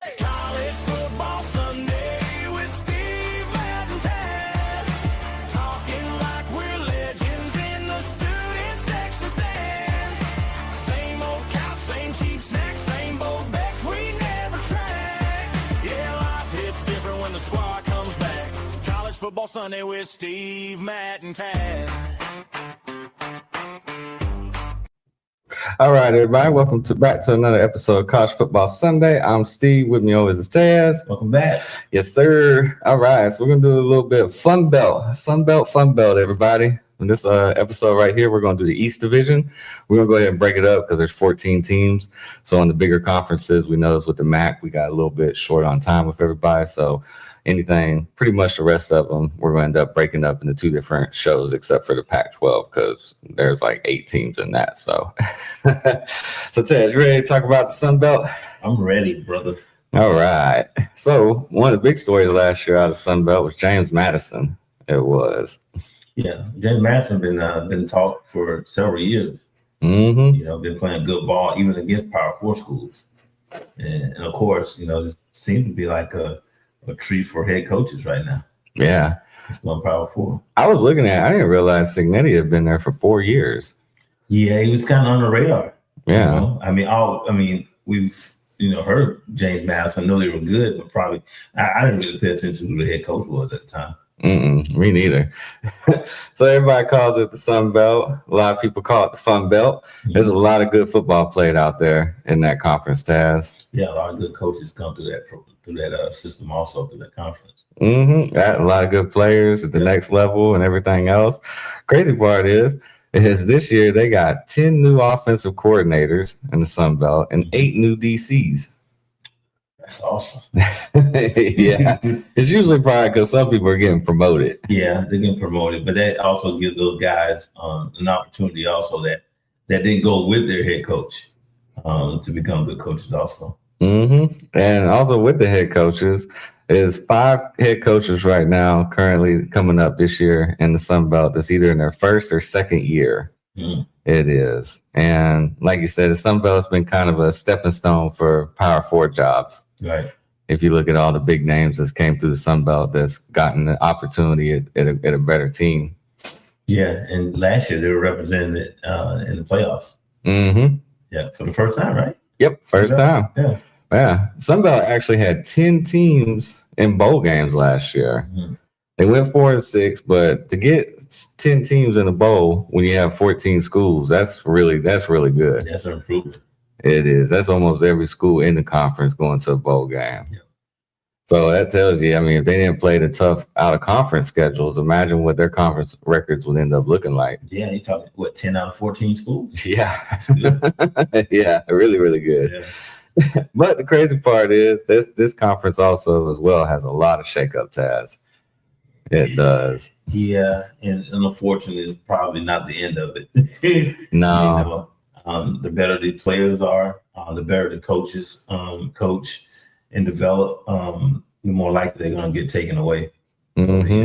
It's College Football Sunday with Steve Matt and Taz. Talking like we're legends in the student section stands. Same old couch, same cheap snacks, same bold bets we never track. Yeah, life hits different when the squad comes back. College Football Sunday with Steve, Matt, and Taz. All right, everybody. Welcome back to another episode of College Football Sunday. I'm Steve. With me always is Taz. Welcome back. Yes, sir. All right. So we're going to do a little bit of Fun Belt, everybody. In this episode right here, we're going to do the East Division. We're going to go ahead and break it up because there's 14 teams. So on the bigger conferences, we noticed with the MAC, we got a little bit short on time with everybody. So anything, pretty much the rest of them, we're going to end up breaking up into two different shows, except for the Pac-12, because there's like 8 teams in that. So, so Ted, you ready to talk about the Sun Belt? I'm ready, brother. All right. So one of the big stories last year out of Sun Belt was James Madison. It was. Yeah, James Madison been taught for several years. Mm-hmm. You know, been playing good ball even against Power 4 schools, and of course, you know, just seems to be like a tree for head coaches right now. Yeah, it's going Power 4. I was looking at. I didn't realize Cignetti had been there for 4 years. Yeah, he was kind of on the radar. Yeah, you know? I mean, we've heard James Madison. I know they were good, but probably I didn't really pay attention to who the head coach was at the time. Me neither. So everybody calls it the Sun Belt. A lot of people call it the Fun Belt. There's a lot of good football played out there in that conference, Taz. Yeah, a lot of good coaches come through that system, also through that conference. Got a lot of good players at the next level and everything else. Crazy part is this year they got 10 new offensive coordinators in the Sun Belt and 8 new DCs. That's awesome. Yeah, it's usually probably because some people are getting promoted. Yeah, they're getting promoted, but that also gives those guys an opportunity also that didn't go with their head coach to become good coaches also. And also with the head coaches is 5 head coaches right now currently coming up this year in the Sun Belt that's either in their first or second year. It is. And like you said, the Sun Belt's been kind of a stepping stone for Power 4 jobs. Right. If you look at all the big names that came through the Sun Belt that's gotten the opportunity at a better team. Yeah, and last year they were represented in the playoffs. Yeah, for the first time, right? Yep, first time. Yeah. Sun Belt actually had 10 teams in bowl games last year. They went 4-6, but to get 10 teams in a bowl when you have 14 schools, that's really good. That's an improvement. It is. That's almost every school in the conference going to a bowl game. Yeah. So that tells you, I mean, if they didn't play the tough out-of-conference schedules, imagine what their conference records would end up looking like. Yeah, you're talking, 10 out of 14 schools? Yeah. That's good. Yeah, really, really good. Yeah. But the crazy part is this conference also as well has a lot of shakeup, Taz. It does. Yeah, and unfortunately, it's probably not the end of it. No. The better the players are, the better the coaches coach and develop, the more likely they're going to get taken away.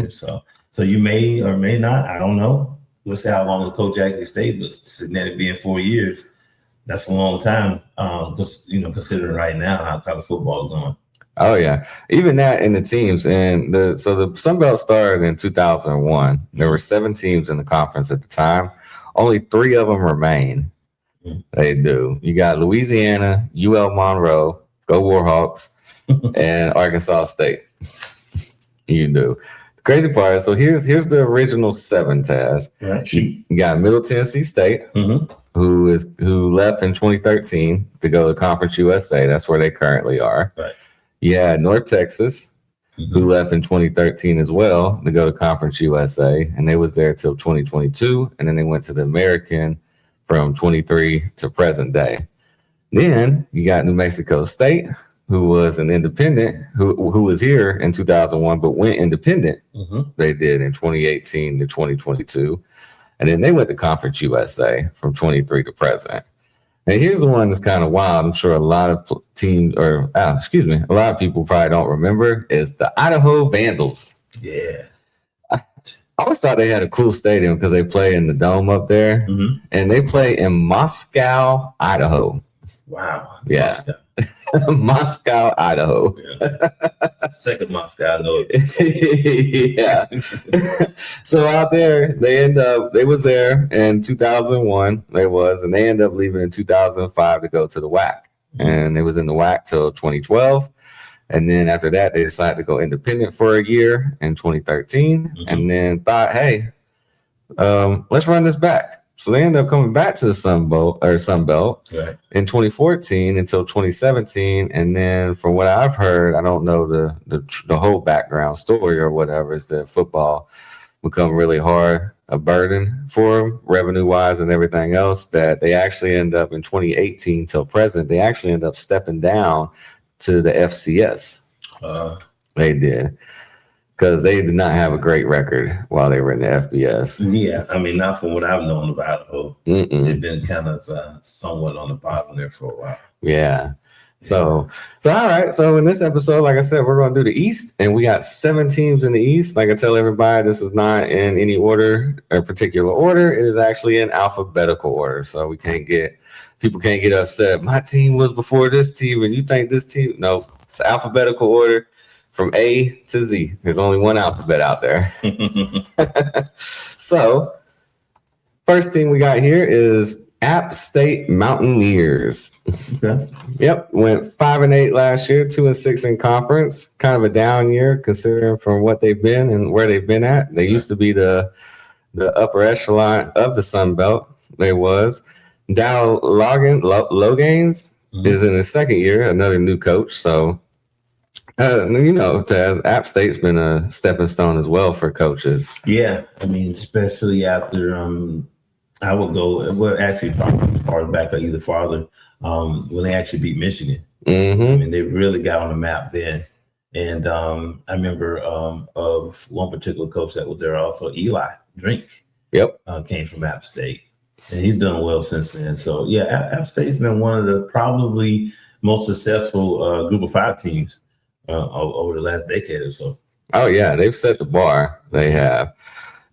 So you may or may not, I don't know. We'll see how long the coach actually stayed, but Cignetti being 4 years, that's a long time, considering right now how college football is going. Oh, yeah. Even that in the teams. And the Sun Belt started in 2001. There were 7 teams in the conference at the time. Only 3 of them remain. They do. You got Louisiana, UL Monroe, Go Warhawks, and Arkansas State. You do. The crazy part is, so here's the original 7, Taz. Right. You got Middle Tennessee State, who left in 2013 to go to Conference USA. That's where they currently are. Right. You had North Texas, who left in 2013 as well to go to Conference USA, and they was there till 2022, and then they went to the American from 23 to present day. Then you got New Mexico State, who was an independent, who was here in 2001, but went independent. They did in 2018 to 2022. And then they went to Conference USA from 23 to present. And here's the one that's kind of wild. I'm sure a lot of a lot of people probably don't remember, is the Idaho Vandals. Yeah. I always thought they had a cool stadium because they play in the dome up there. And they play in Moscow, Idaho. Wow. Yeah. Moscow. Moscow, Idaho. Yeah. It's the second Moscow I know. Yeah. So out there, they was there in 2001. And they ended up leaving in 2005 to go to the WAC. And they was in the WAC till 2012. And then after that, they decided to go independent for a year in 2013, and then thought, hey, let's run this back. So they ended up coming back to the Sun Belt Right. in 2014 until 2017. And then from what I've heard, I don't know the whole background story or whatever, is that football become really hard, a burden for them, revenue wise and everything else, that they actually end up in 2018 till present, they actually end up stepping down to the FCS. They did. Because they did not have a great record while they were in the FBS. Yeah, I mean, not from what I've known about Idaho. They've been kind of somewhat on the bottom there for a while. Yeah. So all right. So in this episode, like I said, we're going to do the East, and we got 7 teams in the East. Like I tell everybody, this is not in any order or particular order. It is actually in alphabetical order. So people can't get upset. My team was before this team, and you think this team? No, it's alphabetical order. From A to Z. There's only one alphabet out there. So, first team we got here is App State Mountaineers. Okay. Yep, went 5-8 last year, 2-6 in conference. Kind of a down year considering from what they've been and where they've been at. They used to be the upper echelon of the Sun Belt. They was. Dow Logains is in his second year, another new coach. So, App State's been a stepping stone as well for coaches. Yeah, I mean, especially after I would go. Well, actually, probably farther back or either farther when they actually beat Michigan. I mean, they really got on the map then. And I remember of one particular coach that was there also, Eli Drink. Yep, came from App State, and he's done well since then. So yeah, App State's been one of the probably most successful Group of 5 teams over the last decade or so. Oh yeah, they've set the bar. They have.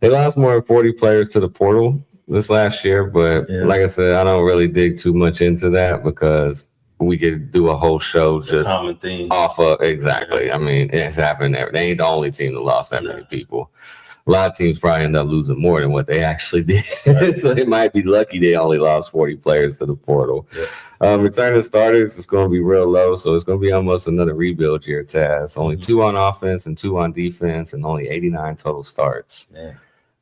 They lost more than 40 players to the portal this last year, but like I said, I don't really dig too much into that because we could do a whole show It's just a common thing. off of exactly. I mean, it's happened there. They ain't the only team that lost that many people. A lot of teams probably end up losing more than what they actually did. So they might be lucky they only lost 40 players to the portal. Returning starters is going to be real low, so it's going to be almost another rebuild year, Taz. Only 2 on offense and 2 on defense, and only 89 total starts. Yeah.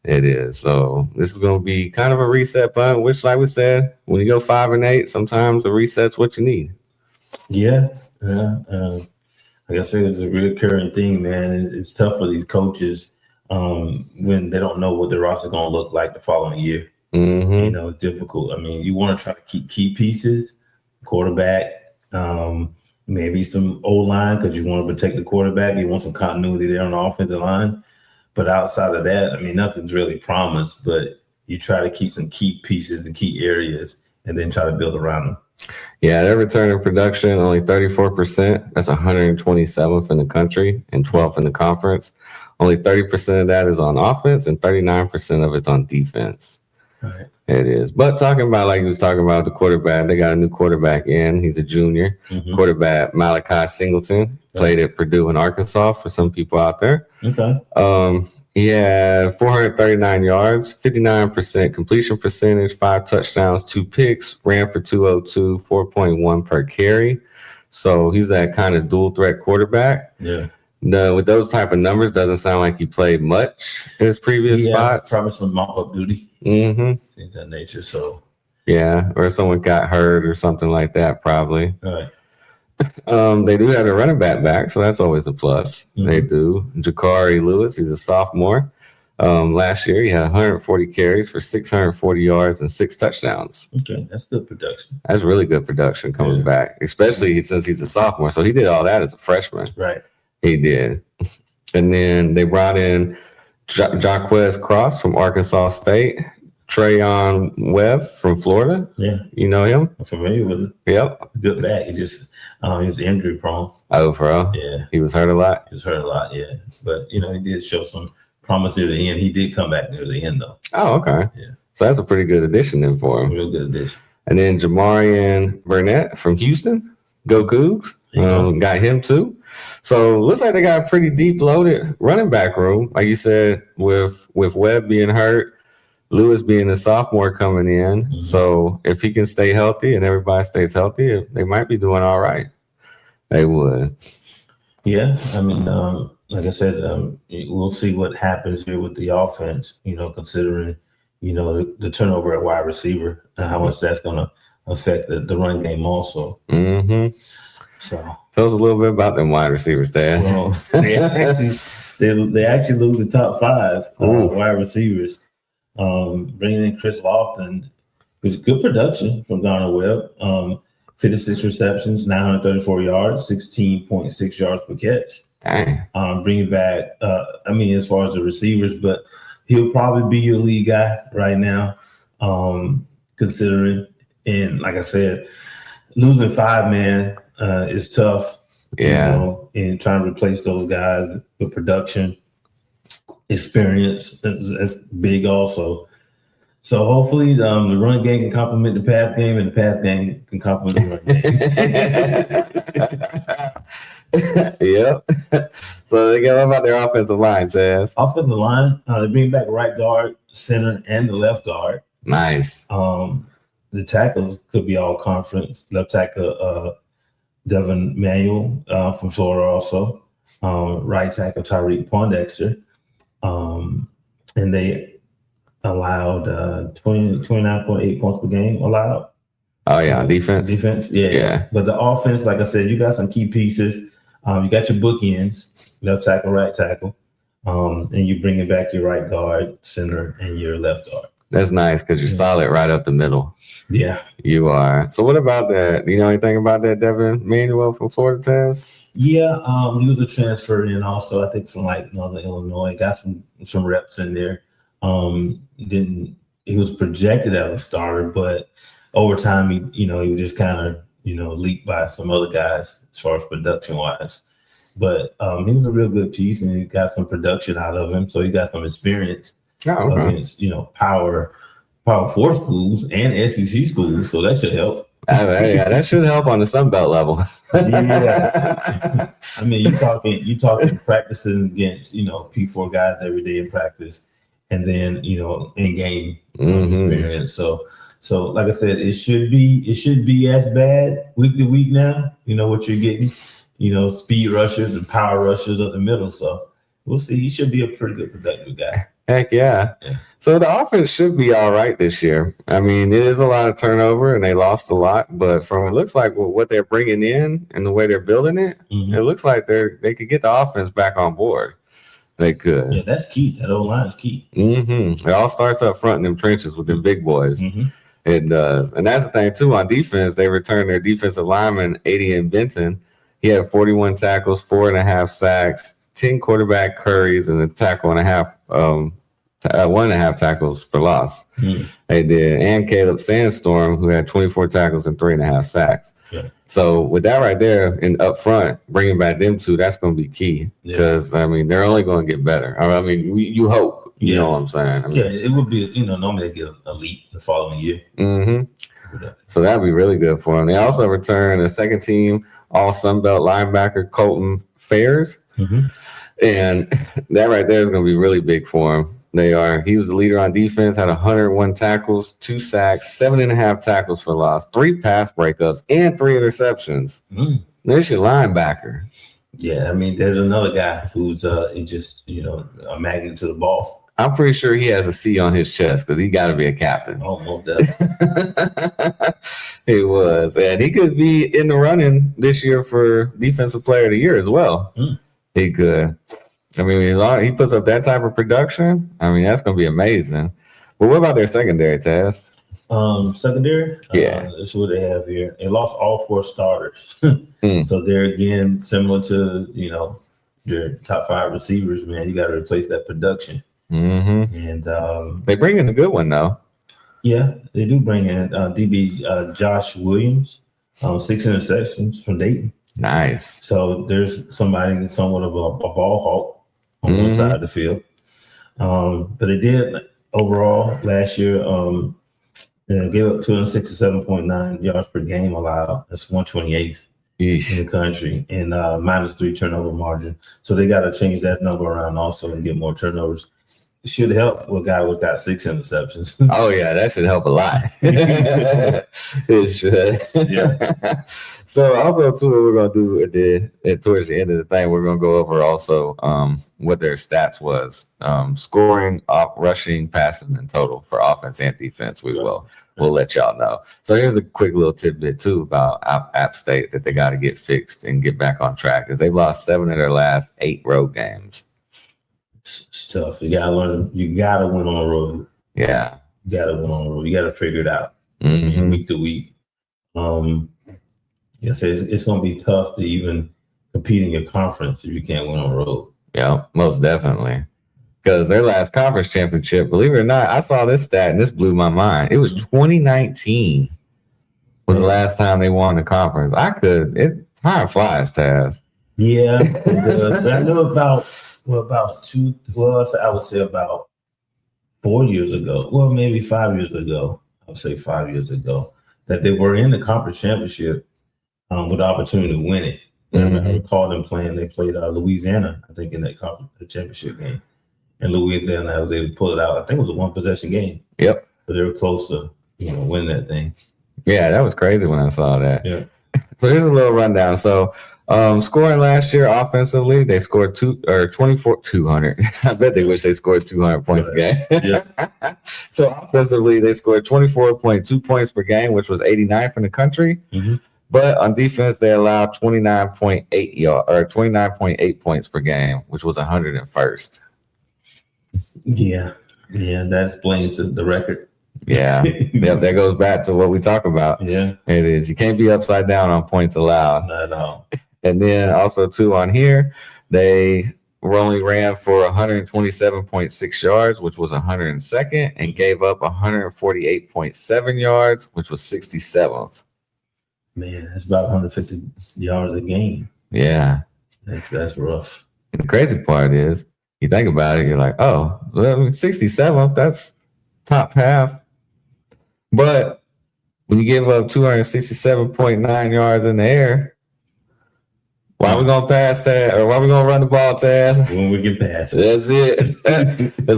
It is. So this is going to be kind of a reset button, which, like we said, when you go 5-8, sometimes a reset's what you need. Yeah. Like I said, it's a recurring thing, man. It's tough for these coaches when they don't know what their roster is going to look like the following year. You know, it's difficult. I mean, you want to try to keep key pieces, quarterback, maybe some O-line because you want to protect the quarterback. You want some continuity there on the offensive line. But outside of that, I mean, nothing's really promised, but you try to keep some key pieces and key areas and then try to build around them. Yeah, their return in production, only 34%. That's 127th in the country and 12th in the conference. Only 30% of that is on offense and 39% of it's on defense. Right. It is. But talking about, like you was talking about the quarterback, they got a new quarterback in. He's a junior. Quarterback Malachi Singleton played at Purdue and Arkansas for some people out there. Okay. He had 439 yards, 59% completion percentage, 5 touchdowns, 2 picks, ran for 202, 4.1 per carry. So he's that kind of dual threat quarterback. Yeah. No, with those type of numbers, doesn't sound like he played much in his previous spots. Probably some mop-up duty. Things of that nature. So yeah, or someone got hurt or something like that, probably. all right. They do have a running back, so that's always a plus. They do. Jakari Lewis, he's a sophomore. Last year, he had 140 carries for 640 yards and 6 touchdowns. Okay, that's good production. That's really good production coming back, especially since he's a sophomore. So he did all that as a freshman. Right. He did. And then they brought in Jaquez Cross from Arkansas State, Trayon Webb from Florida. Yeah. You know him? I'm familiar with it. Yep. Good back. He was injury prone. Oh, for real? Yeah. He was hurt a lot? He was hurt a lot, yeah. But, he did show some promise near the end. He did come back near the end, though. Oh, okay. Yeah. So that's a pretty good addition then for him. Real good addition. And then Jamarian Burnett from Houston, go Cougs, got him too. So looks like they got a pretty deep loaded running back room, like you said, with Webb being hurt, Lewis being a sophomore coming in. Mm-hmm. So if he can stay healthy and everybody stays healthy, they might be doing all right. They would. Yeah, I mean, like I said, we'll see what happens here with the offense, considering, the turnover at wide receiver and how much that's going to affect the run game also. Mm-hmm. So tell us a little bit about them wide receivers, Taz. Well, they actually lose the top 5 wide receivers. Bringing in Chris Lofton, it was good production from Garner Webb. 56 receptions, 934 yards, 16.6 yards per catch. Dang. Bringing back, as far as the receivers, but he'll probably be your lead guy right now, considering. And like I said, losing 5 man is tough. Yeah. And trying to replace those guys with production, experience, that's big also. So hopefully the run game can complement the pass game, and the pass game can complement the run game. Yep. So they get about their offensive line, Taz. Offensive line, they bring back right guard, center, and the left guard. Nice. The tackles could be all conference. Left tackle Devin Manuel from Florida also. Right tackle Tyreek Pondexter. And they allowed 29.8 points per game allowed. Oh, yeah, defense? Yeah. But the offense, like I said, you got some key pieces. You got your bookends, left tackle, right tackle. And you bring back your right guard, center, and your left guard. That's nice because you're solid right up the middle. Yeah. You are. So what about that? Do you know anything about that Devin Manuel from Florida, Taz? Yeah, he was a transfer in also, I think, from Northern Illinois. Got some reps in there. He was projected as a starter, but over time he was just kind of leaked by some other guys as far as production wise. But he was a real good piece, and he got some production out of him, so he got some experience against Power 4 schools and SEC schools, so that should help. Yeah, that should help on the Sun Belt level. Yeah, I mean, you talking practicing against P4 guys every day in practice. And then in game experience. So like I said, it should be as bad week to week now. What you're getting, speed rushers and power rushers up the middle. So we'll see. He should be a pretty good productive guy. Heck yeah. So the offense should be all right this year. I mean, it is a lot of turnover and they lost a lot, but from it looks like what they're bringing in and the way they're building it, it looks like they could get the offense back on board. They could. Yeah, that's key. That old line is key. Mm-hmm. It all starts up front in them trenches with them big boys. Mm-hmm. It does. And that's the thing, too. On defense, they returned their defensive lineman, Adian Benton. He had 41 tackles, 4.5 sacks, 10 quarterback curries, and a tackle and a half, 1.5 tackles for loss. Mm-hmm. They did. And Caleb Sandstorm, who had 24 tackles and 3.5 sacks. Yeah. So with that right there and up front, bringing back them two, that's going to be key because, they're only going to get better. You hope, you know what I'm saying? It would be, normally they get a leap the following year. Mm-hmm. So that'd be really good for them. They also return a second team all Sun Belt linebacker, Colton Fairs. Mm-hmm. And that right there is going to be really big for him. He was the leader on defense, had 101 tackles, 2 sacks, 7.5 tackles for loss, 3 pass breakups, and 3 interceptions. There's your linebacker. Yeah, there's another guy who's just a magnet to the ball. I'm pretty sure he has a C on his chest because he got to be a captain. Oh, most definitely. He was, and he could be in the running this year for Defensive Player of the Year as well. He could. He puts up that type of production. That's going to be amazing. But what about their secondary, Taz? Secondary? That's what they have here. They lost all 4 starters. So they're, again, similar to, their top 5 receivers, man. You got to replace that production. Mm-hmm. And they bring in a good one, though. Yeah, they do bring in DB Josh Williams, 6 interceptions from Dayton. Nice. So there's somebody that's somewhat of a ball hawk on one side of the field. But they did overall last year, Gave up 267.9 yards per game allowed. That's 128th in Yeesh. the country, and -3 turnover margin. So they got to change that number around also and get more turnovers. It should help with a guy who's got 6 interceptions. Oh yeah, that should help a lot. It should. Yeah. So also too, what we're gonna do towards the end of the thing, we're gonna go over also what their stats was, scoring, rushing, passing, and total for offense and defense. We'll let y'all know. So here's a quick little tidbit too about App State that they got to get fixed and get back on track, because they've lost 7 of their last 8 road games. It's tough. You gotta learn. You gotta win on the road. Yeah. You gotta win on the road. You gotta figure it out Mhm. week to week. Yes, it's gonna be tough to even compete in your conference if you can't win on the road. Yeah, most definitely. Because their last conference championship, believe it or not, I saw this stat and this blew my mind. It was 2019 was the last time they won the conference. Time flies, Taz. Yeah, it does. But I know about I would say about 4 years ago. Well, maybe 5 years ago. I would say 5 years ago that they were in the conference championship with the opportunity to win it. And I recall them playing. They played Louisiana, I think, in that conference championship game. And Louisiana was able to pull it out. I think it was a 1-possession game. Yep. So they were close to win that thing. Yeah, that was crazy when I saw that. Yeah. So here's a little rundown. So scoring last year offensively, they scored 200. I bet they wish they scored 200 points a game. Yeah. So offensively, they scored 24.2 points per game, which was 89th in the country. Mm-hmm. But on defense, they allowed 29.8 points per game, which was 101st. Yeah. That explains the record. Yeah. Yep, that goes back to what we talk about. Yeah. It is. You can't be upside down on points allowed. Not at all. And then also too on here, they only ran for 127.6 yards, which was 102nd, and gave up 148.7 yards, which was 67th. Man, that's about 150 yards a game. Yeah. That's rough. And the crazy part is, you think about it, you're like, oh, well, 67th, that's top half. But when you give up 267.9 yards in the air, why are we going to pass that? Or why are we going to run the ball, Taz? When we get past it. That's it. It's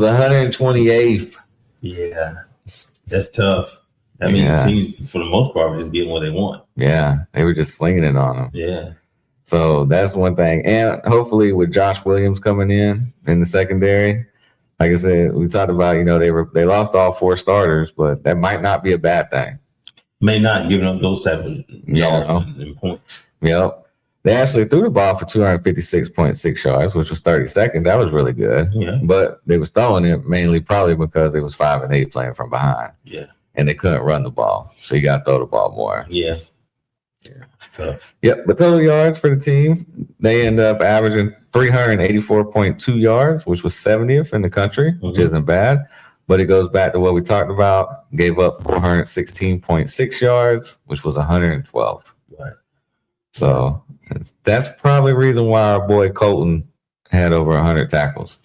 128th. Yeah. That's tough. I mean, teams, for the most part, are just getting what they want. Yeah. They were just slinging it on them. Yeah. So that's one thing. And hopefully with Josh Williams coming in the secondary, like I said, we talked about, they lost all 4 starters, but that might not be a bad thing. May not giving up those types of yards and points. Yep. They actually threw the ball for 256.6 yards, which was 32nd. That was really good. Yeah. But they was throwing it mainly probably because it was 5 and 8 playing from behind. Yeah. And they couldn't run the ball. So you got to throw the ball more. Yeah. It's tough. Yep. But total yards for the team, they end up averaging 384.2 yards, which was 70th in the country, which isn't bad. But it goes back to what we talked about. Gave up 416.6 yards, which was 112th. Right. So that's probably the reason why our boy Colton had over 100 tackles.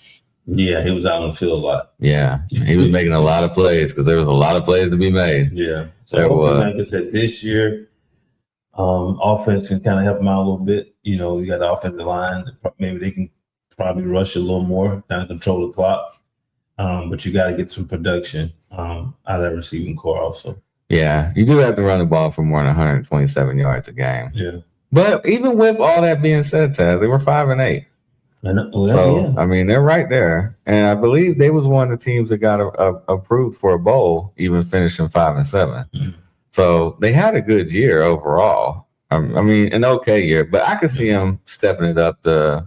Yeah, he was out on the field a lot. Yeah, he was making a lot of plays because there was a lot of plays to be made. Yeah. So like I said, this year, offense can kind of help him out a little bit. You got the offensive line. Maybe they can probably rush a little more, kind of control the clock. But you got to get some production out of that receiving core also. Yeah, you do have to run the ball for more than 127 yards a game. Yeah. But even with all that being said, Taz, they were 5 and 8. I mean, they're right there. And I believe they was one of the teams that got approved for a bowl, even finishing 5 and 7. Mm-hmm. So they had a good year overall. I mean, an okay year, but I could see them stepping it up I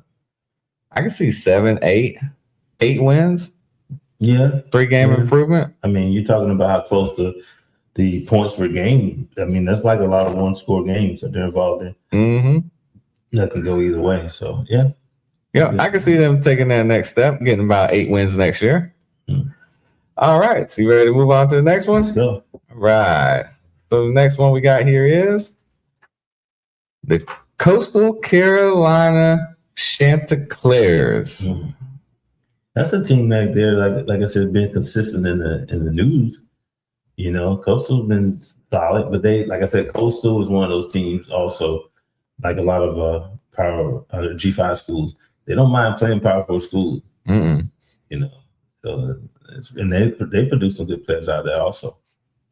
could see 7, 8 wins. Yeah. 3-game improvement. I mean, you're talking about how close to the points per game. I mean, that's like a lot of 1-score games that they're involved in. Mm-hmm. That can go either way. So, yeah. Yeah, I can see them taking that next step, getting about 8 wins next year. Mm. All right. So you ready to move on to the next one? Let's go. All right. So the next one we got here is the Coastal Carolina Chanticleers. Mm. That's a team that they're like I said, been consistent in the news. You know, Coastal's been solid, but they, like I said, Coastal is one of those teams also, like a lot of power G5 schools. They don't mind playing Power 4 schools, Mm-mm. you know. So, and they produce some good players out there also.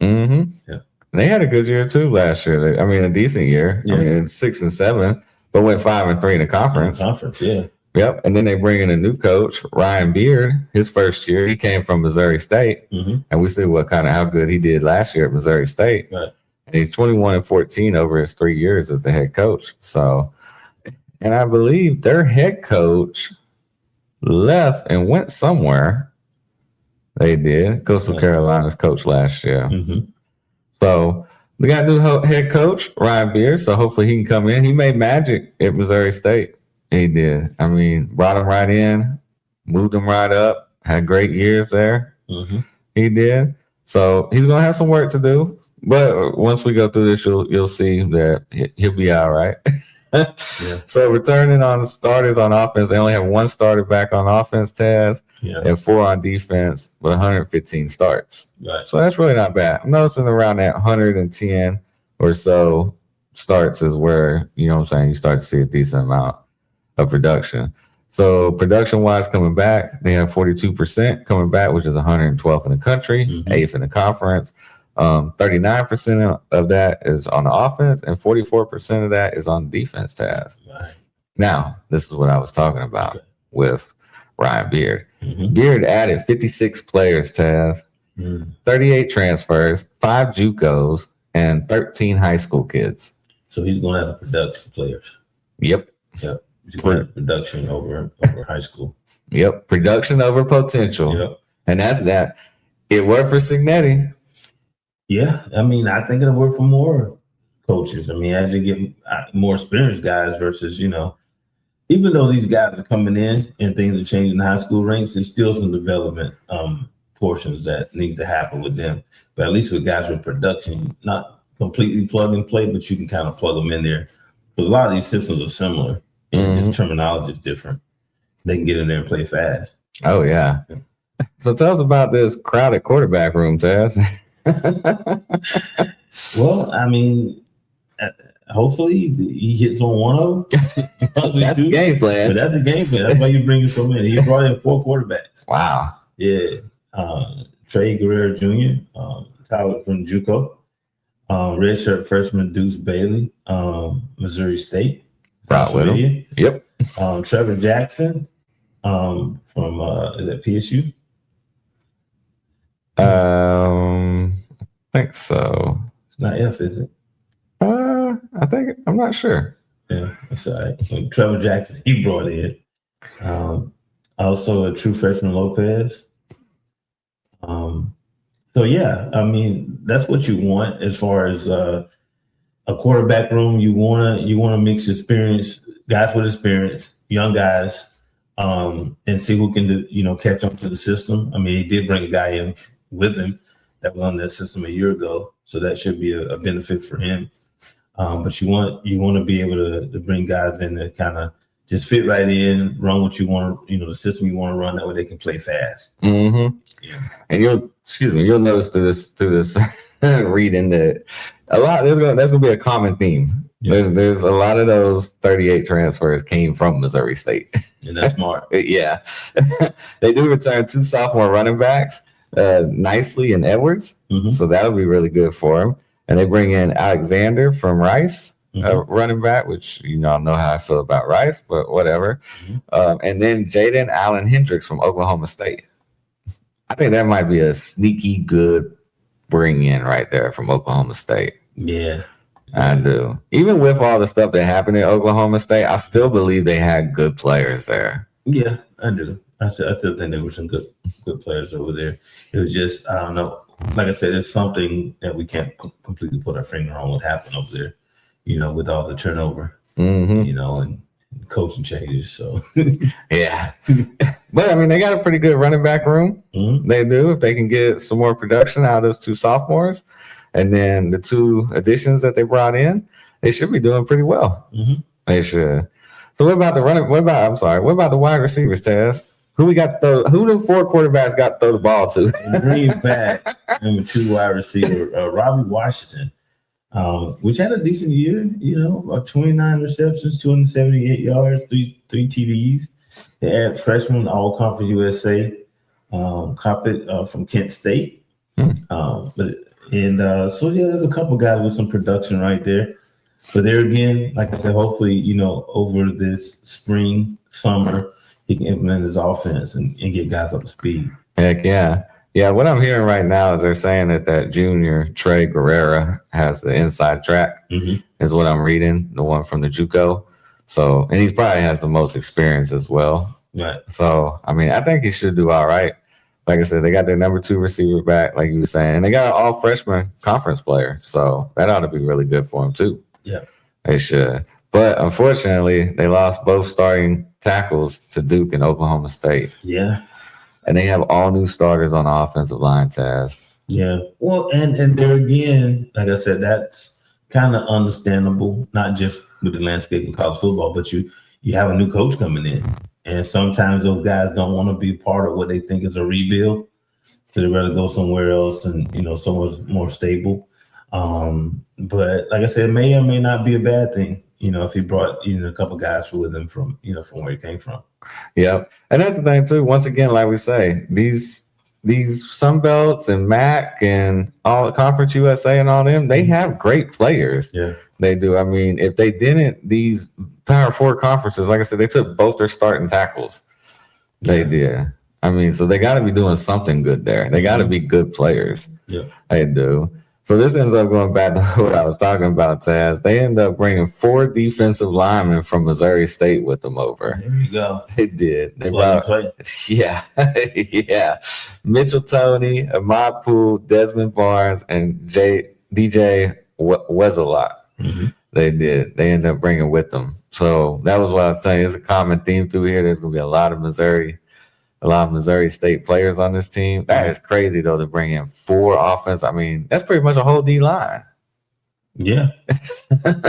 Mm-hmm. Yeah. They had a good year too last year. I mean, a decent year. Yeah. I mean, it's 6-7, but went 5-3 in the conference. Yeah. Yep. And then they bring in a new coach, Ryan Beard. His first year, he came from Missouri State, Mm-hmm. and we see how good he did last year at Missouri State. Right. And he's 21-14 over his 3 years as the head coach. So, and I believe their head coach left and went somewhere. They did. Coastal Right. Carolina's coach last year. Mm-hmm. So we got a new head coach, Ryan Beard. So hopefully he can come in. He made magic at Missouri State. He did. I mean, brought him right in, moved him right up, had great years there. Mm-hmm. He did. So he's going to have some work to do. But once we go through this, you'll see that he'll be all right. Yeah. So returning on the starters on offense, they only have one starter back on offense, Taz, Yeah. and 4 on defense, but 115 starts. Right. So that's really not bad. I'm noticing around that 110 or so starts is where, you know what I'm saying, you start to see a decent amount of production. So production-wise coming back, they have 42% coming back, which is 112th in the country, Mhm. 8th in the conference. 39% of that is on the offense, and 44% of that is on the defense task. Right. Now, this is what I was talking about Okay. with Ryan Beard. Mm-hmm. Beard added 56 players, Taz, 38 transfers, 5 JUCOs, and 13 high school kids. So he's going to have production players. Yep. He's going to have production over high school. Yep. Production over potential. Yep. And that's that. It worked for Signetti. Yeah, I mean, I think it'll work for more coaches. I mean, as you get more experienced guys versus, you know, even though these guys are coming in and things are changing in high school ranks, there's still some development portions that need to happen with them. But at least with guys with production, not completely plug and play, but you can kind of plug them in there. But a lot of these systems are similar, and just terminology is different. They can get in there and play fast. Oh, yeah. So tell us about this crowded quarterback room, Taz. Well, I mean, hopefully he hits on one of them. That's the game But plan. that's the game plan. That's why you bring in so many. He brought in 4 quarterbacks. Wow. Yeah. Trey Guerrero Jr., Tyler from JUCO, redshirt freshman Deuce Bailey, Missouri State. Brought with him. Yep. Trevor Jackson from is that PSU? I think so. It's not F, is it? I think, I'm not sure. Yeah, that's all right. So Trevor Jackson, he brought in. Also a true freshman Lopez. So yeah, I mean, that's what you want as far as a quarterback room. You wanna mix experience, guys with experience, young guys, and see who can catch up to the system. I mean, he did bring a guy in with him that was on that system a year ago, so that should be a benefit for him. But you want to be able to bring guys in that kind of just fit right in, run what you want, the system you want to run. That way they can play fast. Mm-hmm. Yeah. And you'll notice through this reading that a lot that's gonna be a common theme. Yeah. There's a lot of those 38 transfers came from Missouri State. And that's smart. Yeah. They do return 2 sophomore running backs, Nicely and Edwards. Mhm. So that'll be really good for him. And they bring in Alexander from Rice, running back, which know how I feel about Rice, but whatever. And then Jaden Allen Hendricks from Oklahoma State. I think that might be a sneaky good bring in right there from Oklahoma State. Yeah. I do. Even with all the stuff that happened in Oklahoma State, I still believe they had good players there. Yeah, I do. I still think there were some good players over there. It was just, I don't know. Like I said, it's something that we can't completely put our finger on what happened over there, with all the turnover, Mm-hmm. and coaching changes. So, Yeah. But, I mean, they got a pretty good running back room. Mhm. They do. If they can get some more production out of those 2 sophomores and then the 2 additions that they brought in, they should be doing pretty well. Mhm. They should. So what about the wide receivers, Taz? Who the 4 quarterbacks got to throw the ball to? Green's back. Number 2 wide receiver, Robbie Washington, which had a decent year, about 29 receptions, 278 yards, three TDs. They had freshman All-Conference USA, Coppett from Kent State. So there's a couple guys with some production right there. But there again, like I said, hopefully, over this spring, summer, he can implement his offense and get guys up to speed. Heck yeah. Yeah, what I'm hearing right now is they're saying that junior Trey Guerrera has the inside track, is what I'm reading, the one from the JUCO. So, and he probably has the most experience as well. Right. So, I mean, I think he should do all right. Like I said, they got their number 2 receiver back, like you were saying, and they got an all freshman conference player. So that ought to be really good for him too. Yeah. They should. But unfortunately, they lost both starting tackles to Duke and Oklahoma State. Yeah. And they have all new starters on the offensive line, Taz. Yeah. Well, and there again, like I said, that's kind of understandable, not just with the landscape of college football, but you have a new coach coming in. And sometimes those guys don't want to be part of what they think is a rebuild. So they'd rather go somewhere else and, somewhere more stable. But like I said, it may or may not be a bad thing, if he brought, a couple guys with him from where he came from. Yep. And that's the thing too. Once again, like we say, these Sunbelts and MAC and all Conference USA and all them, they have great players. Yeah. They do. I mean, if they didn't, these Power 4 conferences, like I said, they took both their starting tackles. They did. I mean, so they got to be doing something good there. They got to be good players. Yeah. They do. So this ends up going back to what I was talking about, Taz. They end up bringing 4 defensive linemen from Missouri State with them over. There you go. They did. They Well, brought, yeah, yeah. Mitchell Toney, Ahmad Poole, Desmond Barnes, and DJ Wezelot. They did. They ended up bringing with them. So that was what I was saying. It's a common theme through here. There's going to be a lot of Missouri State players on this team. That is crazy, though, to bring in 4 offense. I mean, that's pretty much a whole D line. Yeah.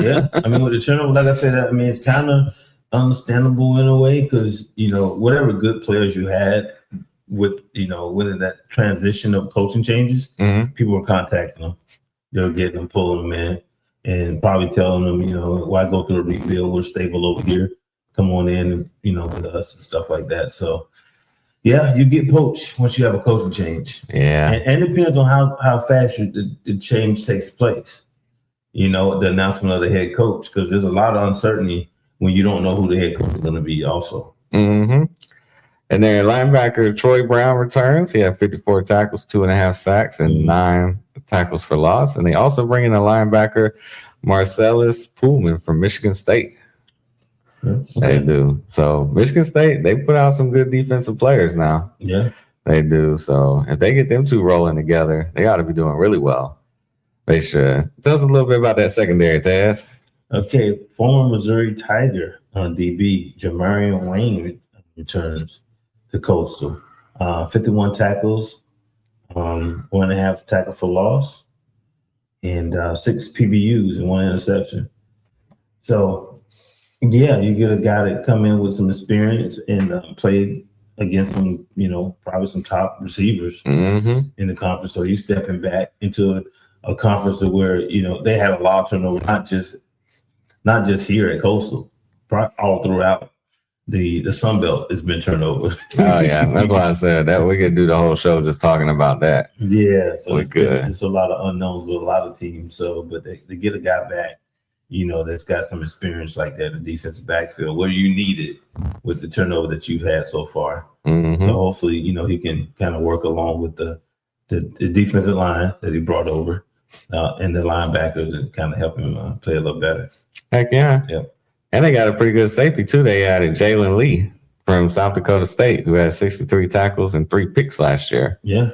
Yeah. I mean, with the turnover, like I said, it's kind of understandable in a way because, whatever good players you had with, with that transition of coaching changes, people were contacting them. They were getting them, pulling them in, and probably telling them, why go through a rebuild? We're stable over here. Come on in and, with us and stuff like that. So, yeah, you get poached once you have a coaching change. Yeah. And it depends on how fast the change takes place. The announcement of the head coach, because there's a lot of uncertainty when you don't know who the head coach is going to be also. And then linebacker Troy Brown returns. He had 54 tackles, 2.5 sacks, and 9 tackles for loss. And they also bring in a linebacker, Marcellus Pullman from Michigan State. They do. So Michigan State, they put out some good defensive players now. Yeah. They do. So if they get them 2 rolling together, they ought to be doing really well. They should. Tell us a little bit about that secondary, Taz. Okay. Former Missouri Tiger DB, Jamarian Wayne returns to Coastal. 51 tackles, 1.5 tackle for loss, and 6 PBUs and 1 interception. So, yeah, you get a guy that come in with some experience and played against some, probably some top receivers in the conference. So he's stepping back into a conference where, they had a lot of turnover, not just here at Coastal, all throughout the Sun Belt has been turned over. Oh, yeah. That's why I said that we could do the whole show just talking about that. Yeah. So it's a lot of unknowns with a lot of teams. So, but they get a guy back, that's got some experience like that in the defensive backfield where you need it with the turnover that you've had so far. So hopefully, he can kind of work along with the defensive line that he brought over and the linebackers and kind of help him play a little better. Heck yeah. Yep. And they got a pretty good safety, too. They added Jalen Lee from South Dakota State, who had 63 tackles and 3 picks last year. Yeah.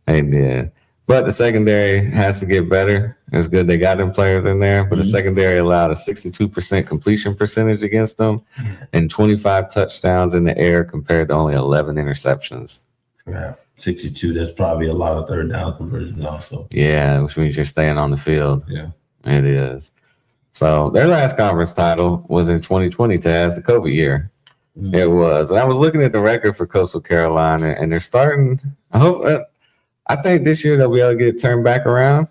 They did. But the secondary has to get better. It's good they got them players in there, but the secondary allowed a 62% completion percentage against them and 25 touchdowns in the air compared to only 11 interceptions. Yeah. 62, that's probably a lot of third down conversions also. Yeah, which means you're staying on the field. Yeah. It is. So their last conference title was in 2020, Taz, the COVID year. It was. And I was looking at the record for Coastal Carolina, and they're starting. I think this year they'll be able to get turned back around,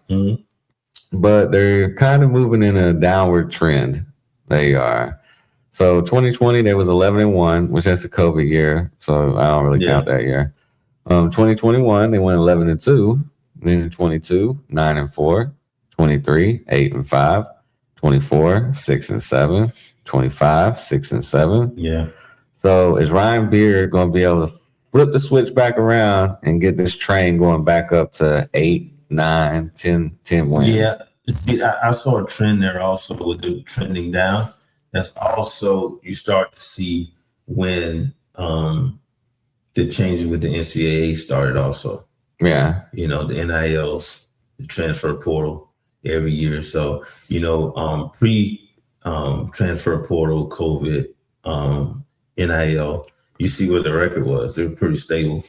but they're kind of moving in a downward trend. They are. So 2020, they was 11-1, which that's a COVID year. So I don't really count that year. 2021, they went 11-2. Then in 22, 9-4. 23, 8-5. 24, 6-7. 25, 6-7. Yeah. So is Ryan Beard going to be able to flip the switch back around and get this train going back up to 8, 9, 10 wins? Yeah. I saw a trend there also with the trending down. That's also, you start to see when the changes with the NCAA started also. Yeah. The NILs, the transfer portal every year. So, transfer portal, COVID, NIL, you see what the record was. They were pretty stable.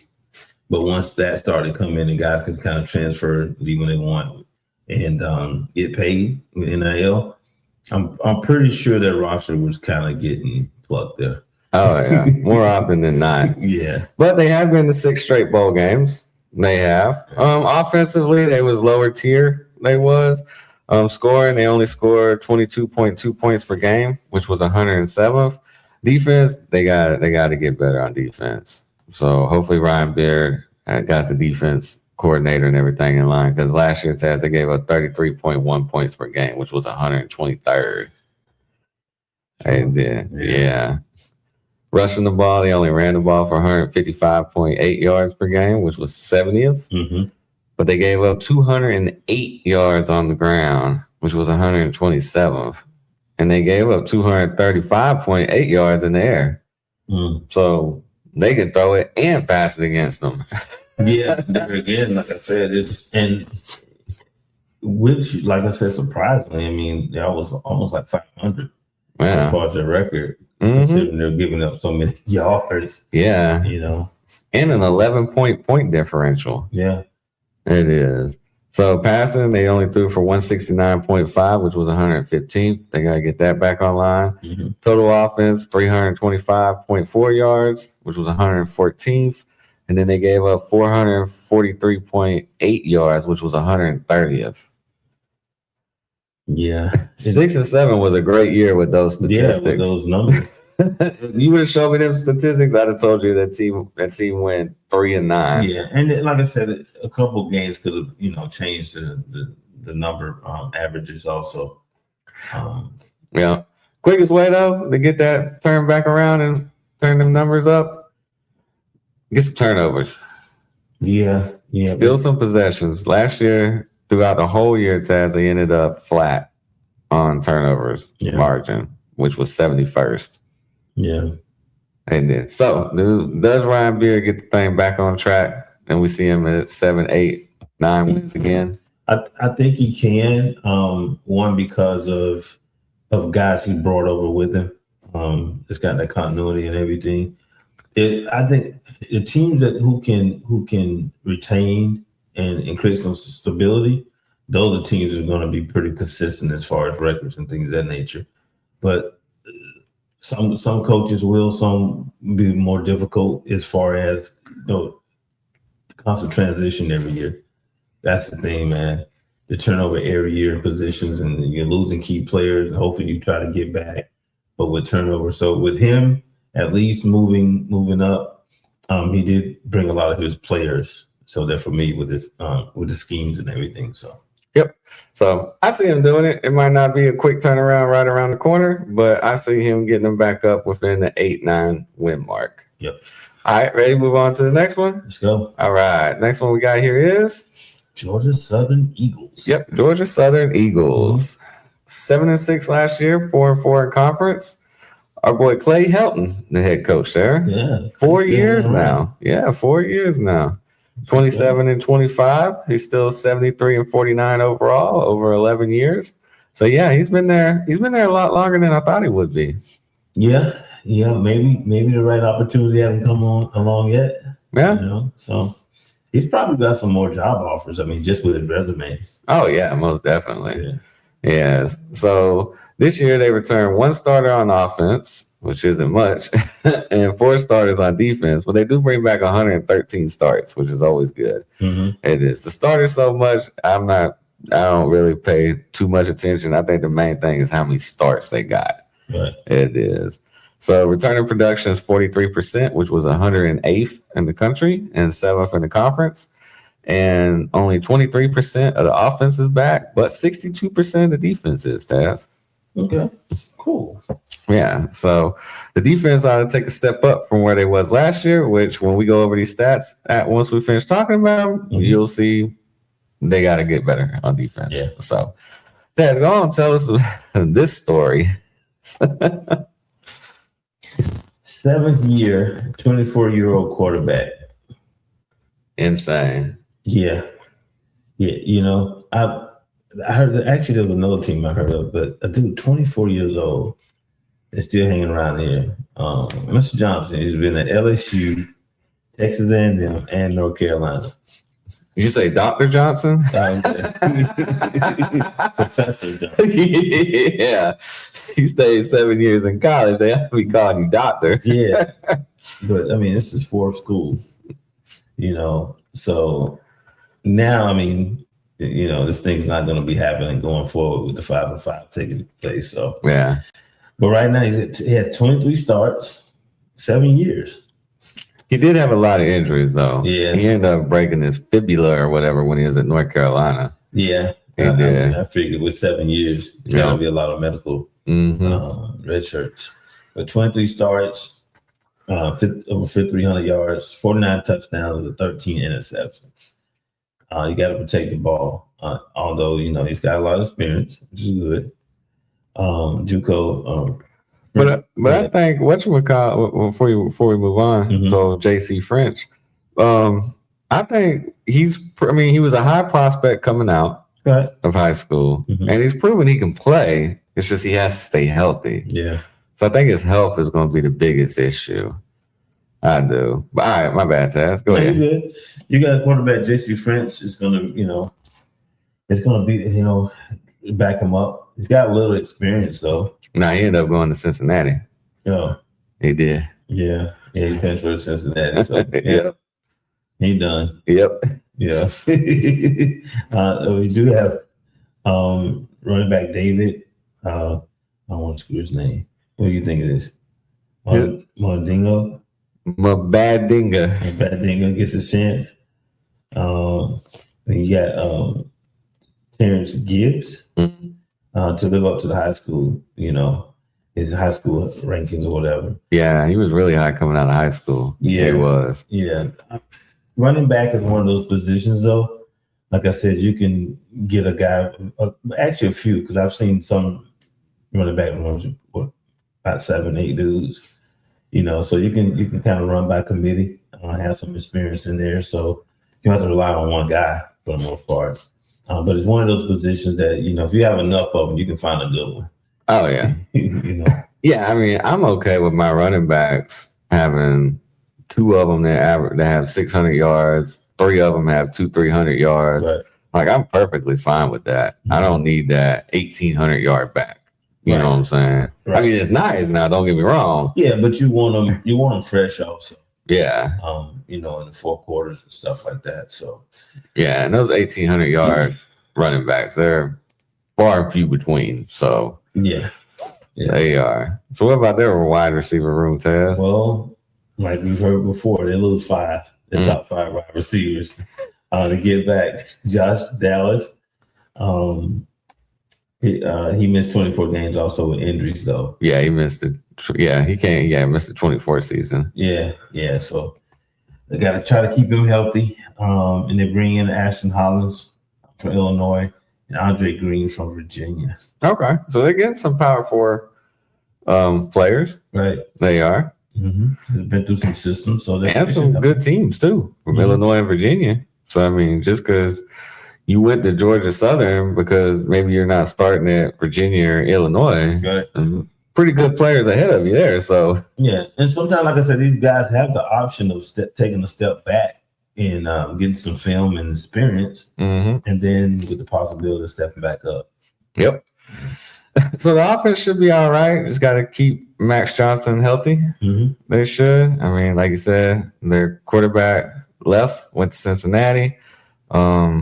But once that started coming in, guys can kind of transfer, leave when they want, and get paid with NIL, I'm pretty sure that roster was kind of getting plucked there. Oh, yeah. More often than not. Yeah. But they have been to 6 straight bowl games. They have. Offensively, they was lower tier. They was. Scoring, they only scored 22.2 points per game, which was 107th. Defense, they got to get better on defense. So hopefully Ryan Beard got the defense coordinator and everything in line, because last year, Taz, they gave up 33.1 points per game, which was 123rd. And then, yeah. Rushing the ball, they only ran the ball for 155.8 yards per game, which was 70th. Mm-hmm. But they gave up 208 yards on the ground, which was 127th. And they gave up 235.8 yards in the air. So they can throw it and pass it against them. Yeah, there again, like I said, which, like I said, surprisingly, I mean, that was almost like 500 as far as their record. Considering they're giving up so many yards. Yeah. And an 11-point differential. Yeah. It is. So passing, they only threw for 169.5, which was 115th. They got to get that back online. Total offense, 325.4 yards, which was 114th. And then they gave up 443.8 yards, which was 130th. Yeah. 6 and 7 was a great year with those statistics. Yeah, with those numbers. You would have showed me them statistics, I'd have told you that team went 3-9. Yeah, and then, like I said, a couple of games could have changed the number averages also. Yeah, quickest way though to get that turned back around and turn them numbers up, get some turnovers. Yeah. Still some possessions. Last year, throughout the whole year, Taz, they ended up flat on turnovers margin, which was 71st. Yeah. And then, so does Ryan Beard get the thing back on track, and we see him at 7, 8, 9 wins again? I think he can. One, because of guys he brought over with him. It's got that continuity and everything. I think the teams who can retain and create some stability, those are teams that are going to be pretty consistent as far as records and things of that nature. But some coaches will, some be more difficult as far as constant transition every year. That's the thing, man. The turnover every year in positions, and you're losing key players, and hopefully you try to get back. But with turnover, so with him at least moving up, he did bring a lot of his players. So they're familiar with the schemes and everything. So. Yep. So I see him doing it. It might not be a quick turnaround right around the corner, but I see him getting them back up within the 8-9 win mark. Yep. All right, ready to move on to the next one? Let's go. All right. Next one we got here is Georgia Southern Eagles. Yep, Georgia Southern Eagles. 7-6 last year, 4-4 in conference. Our boy Clay Helton, the head coach there. Yeah. 4 years now. Yeah, 4 years now. 27-25. He's still 73-49 overall over 11 years. So yeah, he's been there. He's been there a lot longer than I thought he would be. Yeah. Maybe the right opportunity hasn't come along yet. Yeah. So he's probably got some more job offers. I mean, just with his resume. Oh yeah, most definitely. Yeah. Yes. So this year they returned one starter on offense, which isn't much, and 4 starters on defense. But they do bring back 113 starts, which is always good. Mm-hmm. It is the starters so much. I don't really pay too much attention. I think the main thing is how many starts they got. Right. It is. So returning production is 43%, which was 108th in the country and 7th in the conference. And only 23% of the offense is back, but 62% of the defense is, Taz. Okay. Cool. Yeah. So the defense ought to take a step up from where they was last year, which when we go over these stats once we finish talking about them, you'll see they got to get better on defense. Yeah. So Taz, go on, tell us this story. 7th year, 24-year-old quarterback. Insane. Yeah. You know, I heard actually there was another team I heard of, but a dude 24 years old is still hanging around here. Mr. Johnson, he's been at LSU, Texas A&M, and North Carolina. Did you say Dr. Johnson? Professor Johnson. Yeah. He stayed 7 years in college. They have to be calling you doctor. Yeah. But I mean, this is 4 schools, you know. So now, I mean, you know, this thing's not going to be happening going forward with the 5-5 taking place. So, Yeah. but right now he had 23 starts, 7 years. He did have a lot of injuries, though. Yeah. He ended up breaking his fibula or whatever when he was at North Carolina. Yeah. He did. I figured with 7 years, Yeah. got to be a lot of medical red shirts. But 23 starts, over 5,300 yards, 49 touchdowns, with 13 interceptions. You got to protect the ball. Although, you know, he's got a lot of experience, which is good. JUCO. But I think whatchamacallit, before we move on, Mhm. so JC French, I think he was a high prospect coming out Right. of high school, Mhm. and he's proven he can play. It's just he has to stay healthy. Yeah. So I think his health is going to be the biggest issue. I do. But all right, my bad, Taz. Go No, ahead. you good. You got quarterback JC French is going to, you know, it's going to be, you know, back him up. He's got a little experience, though. Now he ended up going to Cincinnati. You know, He did. yeah. Yeah, he transferred to Cincinnati. So, yeah, Yep. he done. Yep. Yeah. We do have running back David. I want to screw his name. What do you think of this? Mondingo. Mabadinga. Mondingo gets a chance. You got Terrence Gibbs Mhm. to live up to the high school, you know, his high school rankings or whatever. Yeah, he was really high coming out of high school. Yeah. He was. Yeah. Running back is one of those positions, though. Like I said, you can get a guy, actually a few, because I've seen some running back ones, about 7, 8 dudes, you know, so you can kind of run by committee, have some experience in there. So you don't have to rely on one guy for the most part. But it's one of those positions that, you know, if you have enough of them, you can find a good one. Oh, yeah. You know, Yeah, I mean, I'm okay with my running backs having 2 of them that have 600 yards, 3 of them have 300 yards. but Like, I'm perfectly fine with that. I don't need that 1,800 yard back. You know what I'm saying? I Right. mean, it's nice now. Don't get me wrong. yeah, but you want them fresh also. Yeah, You know, in the 4 quarters and stuff like that. So yeah. And those 1,800 yard running backs, they're far and few between. So yeah. Yeah. they are. So what about their wide receiver room, Taz? Well, like we've heard before, they lose 5, the top 5 wide receivers. To get back, Josh Dallas, he missed 24 games also with injuries though. Yeah, he missed it. Yeah, he can't. Yeah, missed the 24 season. Yeah. So they got to try to keep him healthy. And they bring in Ashton Hollins from Illinois and Andre Green from Virginia. Okay, so they're getting some Power 4 players. Right. They are, They've been through some systems, so they and some good teams too from Mhm. Illinois and Virginia. So I mean, just because you went to Georgia Southern because maybe you're not starting at Virginia or Illinois, Right. pretty good players ahead of you there. So Yeah, and sometimes, like I said, these guys have the option of taking a step back and getting some film and experience, mhm. and then with the possibility of stepping back up. Yep. So the offense should be all right. Just got to keep Max Johnson healthy. Mhm. They should. I mean, like you said, their quarterback left, went to Cincinnati. So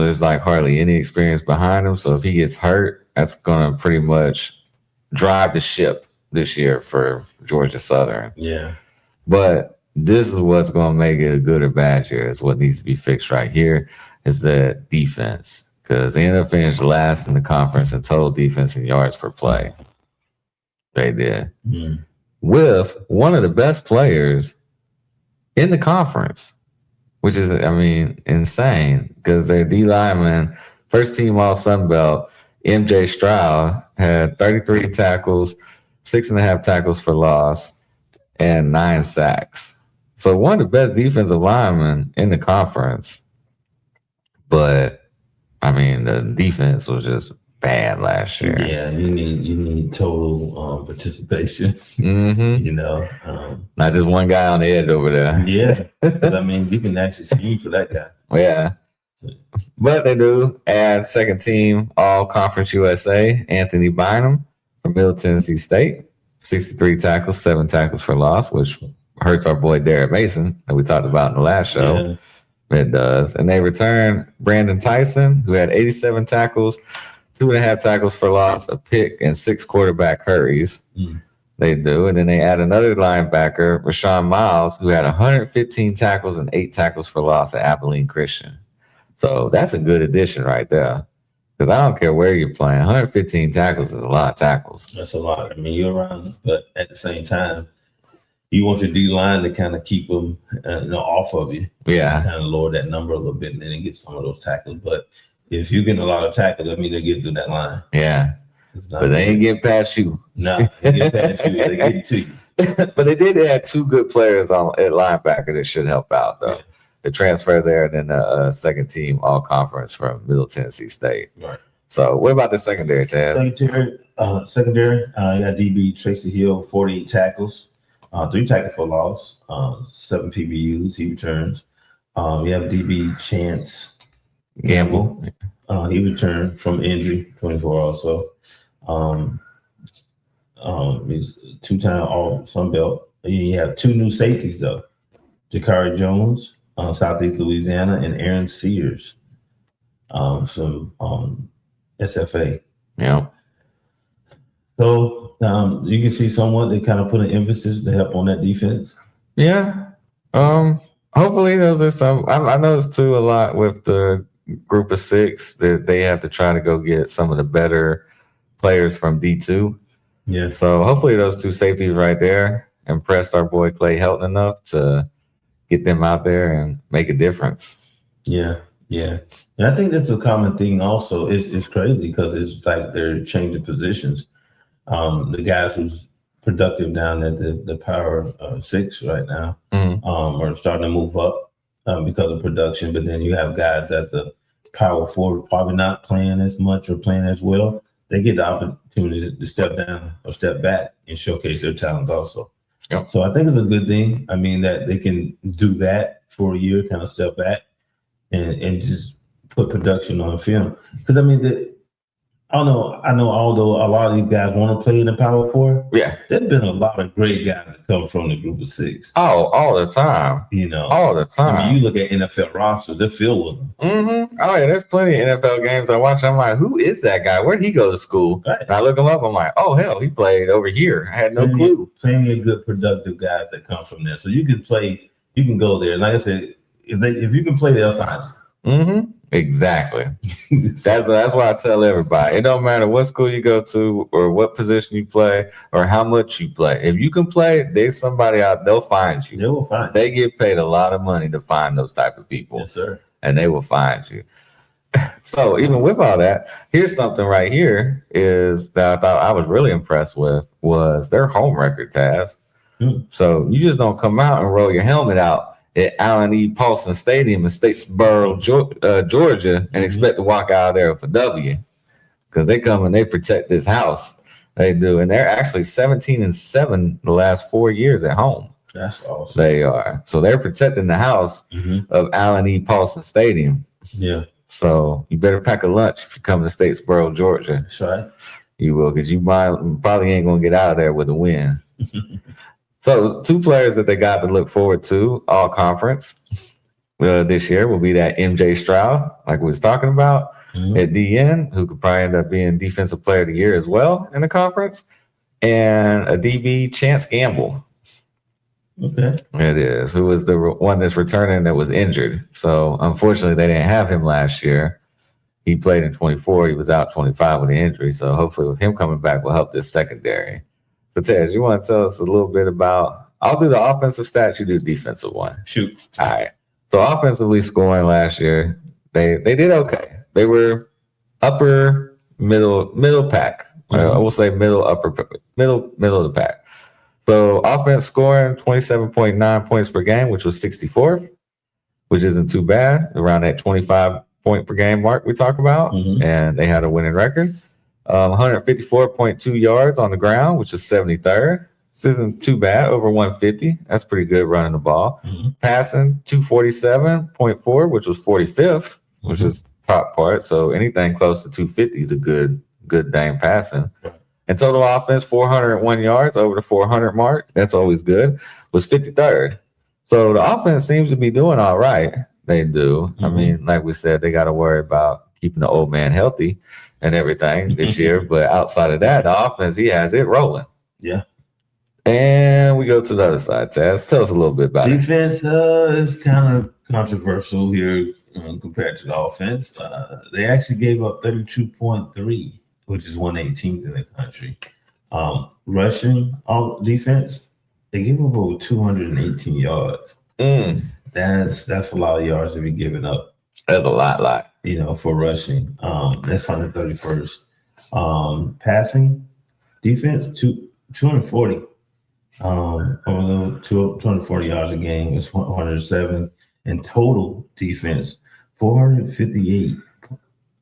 there's like hardly any experience behind him. So if he gets hurt, that's going to pretty much drive the ship this year for Georgia Southern. Yeah. But this is what's going to make it a good or bad year. Is what needs to be fixed right here is the defense. Because they ended up finishing last in the conference in total defense and yards per play. They did. Mm. With one of the best players in the conference, which is, I mean, insane. Because their D lineman, first team All Sun Belt, MJ Stroud, had 33 tackles, 6.5 tackles for loss, and 9 sacks. So one of the best defensive linemen in the conference. But I mean, the defense was just bad last year. Yeah, you need total participation. Mm-hmm. You know, Not just one guy on the edge over there. yeah. 'Cause, I mean, you can actually scheme for that guy. Yeah. But they do add second team All Conference USA, Anthony Bynum from Middle Tennessee State, 63 tackles, 7 tackles for loss, which hurts our boy Derek Mason that we talked about in the last show. Yeah. It does. And they return Brandon Tyson, who had 87 tackles, 2.5 tackles for loss, a pick, and 6 quarterback hurries. Mm. They do. And then they add another linebacker, Rashawn Miles, who had 115 tackles and 8 tackles for loss at Abilene Christian. So that's a good addition right there. Because I don't care where you're playing. 115 tackles is a lot of tackles. That's a lot. I mean, you're around, but at the same time, you want your D line to kind of keep them off of you. Yeah. Kind of lower that number a little bit and then get some of those tackles. But if you're getting a lot of tackles, that means they get through that line. Yeah. It's not But they ain't get past you. No, they get past you. They get to you. But they did add 2 good players at linebacker that should help out, though. Yeah. The transfer there, and then the second team All Conference from Middle Tennessee State. Right. So, what about the secondary, Ted? Secondary, you got DB Tracy Hill, 48 tackles, 3 tackles for loss, 7 PBUs. He returns. You have DB Chance Gamble. He returned from injury, 24 also. He's 2-time All Sun Belt. You have 2 new safeties though, Jakari Jones, Southeast Louisiana, and Aaron Sears from SFA. Yeah. So you can see somewhat they kind of put an emphasis to help on that defense. Yeah. Hopefully those are some. I noticed too a lot with the group of 6 that they have to try to go get some of the better players from D2. Yeah. So hopefully those 2 safeties right there impressed our boy Clay Helton enough to get them out there and make a difference. Yeah. Yeah. And I think that's a common thing also. It's crazy because it's like they're changing positions. The guys who's productive down at the Power 6 right now are starting to move up because of production. But then you have guys at the Power 4 probably not playing as much or playing as well. They get the opportunity to step down or step back and showcase their talents also. Yep. So I think it's a good thing. I mean, that they can do that for a year, kind of step back and just put production on film. Because I mean, I know although a lot of these guys want to play in the Power 4, Yeah. there's been a lot of great guys that come from the group of 6. Oh, all the time. You know, All the I time. mean, you look at NFL rosters, they're filled with them. Mm-hmm. Oh, yeah, there's plenty of NFL games I watch. I'm like, who is that guy? Where'd he go to school? Right. And I look him up. I'm like, oh, hell, he played over here. I had no clue. Plenty of good, productive guys that come from there. So you can play, you can go there. And like I said, if you can play, they'll find you. Mm-hmm. Exactly. That's why I tell everybody. It don't matter what school you go to or what position you play or how much you play. If you can play, there's somebody out, they'll find you. They will find you. They get paid a lot of money to find those type of people. Yes, sir. And they will find you. So even with all that, here's something right here is that I thought I was really impressed with was their home record, Taz. So you just don't come out and roll your helmet out at Allen E. Paulson Stadium in Statesboro, Georgia, and expect to walk out of there with a W. Because they come and they protect this house. They do. And they're actually 17-7 the last 4 years at home. That's awesome. They are. So they're protecting the house of Allen E. Paulson Stadium. Yeah, So you better pack a lunch if you come to Statesboro, Georgia. that's right. You will, because you probably ain't gonna get out of there with a win. So 2 players that they got to look forward to all conference this year will be that MJ Stroud, like we was talking about, at DN, who could probably end up being Defensive Player of the Year as well in the conference, and a DB, Chance Gamble. Okay. It is, who was the one that's returning that was injured. So unfortunately, they didn't have him last year. He played in 24. He was out 25 with an injury. So hopefully with him coming back will help this secondary. So Tez, you want to tell us a little bit about, I'll do the offensive stats, you do the defensive one. Shoot. All right. So offensively scoring last year, they did okay. They were upper middle pack. I will say middle of the pack. So offense scoring 27.9 points per game, which was 64th, which isn't too bad, around that 25 point per game mark we talk about. And they had a winning record. 154.2 yards on the ground, which is 73rd. This isn't too bad, over 150. That's pretty good running the ball. Passing 247.4, which was 45th, which is top part. So anything close to 250 is a good dang passing. And total offense, 401 yards over the 400 mark. That's always good. Was 53rd. So the offense seems to be doing all right. They do. I mean, like we said, they got to worry about keeping the old man healthy and everything this year. But outside of that, the offense, he has it rolling. Yeah. And we go to the other side, Taz. Tell us a little bit about it. Defense is kind of controversial here compared to the offense. They actually gave up 32.3, which is 118th in the country. Rushing defense, they gave up over 218 yards. That's a lot of yards to be given up. That's a lot. You know, for rushing. That's 131st. Passing defense, 240. Over 240 yards a game is 107. And total defense, 458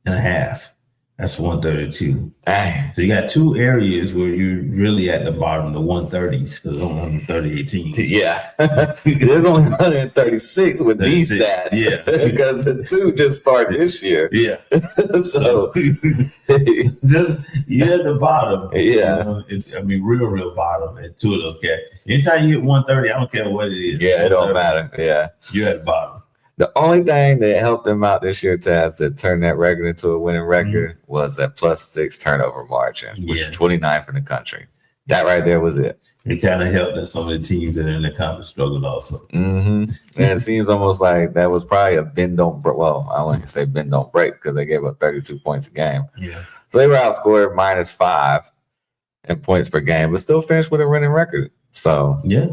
and a half. That's 132. Dang. So you got 2 areas where you're really at the bottom, the 130s, because only 138 teams. Yeah. There's only 136 with these stats. Yeah. Because the 2 just started this year. Yeah. So you're at the bottom. Yeah. You know, real bottom at 2 of those guys. Anytime you hit 130, I don't care what it is. Yeah, it don't matter. Yeah. You're at the bottom. The only thing that helped them out this year, Taz, that turned that record into a winning record was that +6 turnover margin, which is 29th in the country. That right there was it. It kind of helped that some of the teams that are in the conference struggled also. And it seems almost like that was probably a bend don't break. Well, I wouldn't say bend don't break because they gave up 32 points a game. Yeah. So they were outscored -5 in points per game, but still finished with a winning record. So yeah.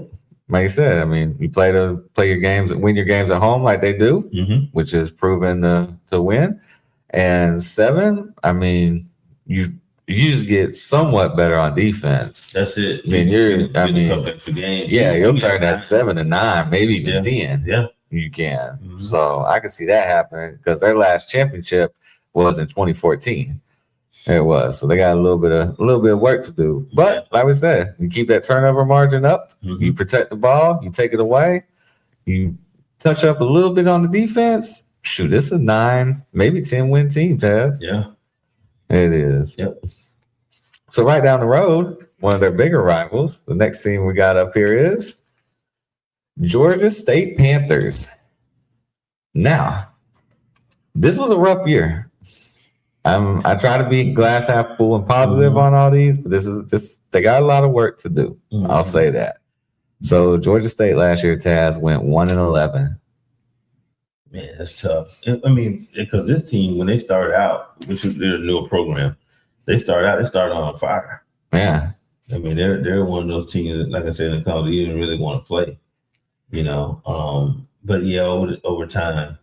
Like you said, I mean, you play your games and win your games at home like they do, which is proven to win. And 7, I mean, you just get somewhat better on defense. That's it. I mean, you'll turn that 7 to 9, maybe even 10. Yeah, you can. So I can see that happening because their last championship was in 2014. It was. So they got a little bit of work to do. But like we said, you keep that turnover margin up, you protect the ball, you take it away, you touch up a little bit on the defense. Shoot, this is a 9, maybe 10 win team, Taz. Yeah. It is. Yep. So right down the road, one of their bigger rivals, the next team we got up here is Georgia State Panthers. Now, this was a rough year. I try to be glass half full and positive on all these, but they got a lot of work to do. I'll say that. So Georgia State last year, Taz, went 1-11. Man, that's tough. I mean, because this team, when they started out, which is their newer program, they started on fire. Yeah. I mean, they're one of those teams that, like I said, in college, you didn't really want to play. You know, but yeah, over time,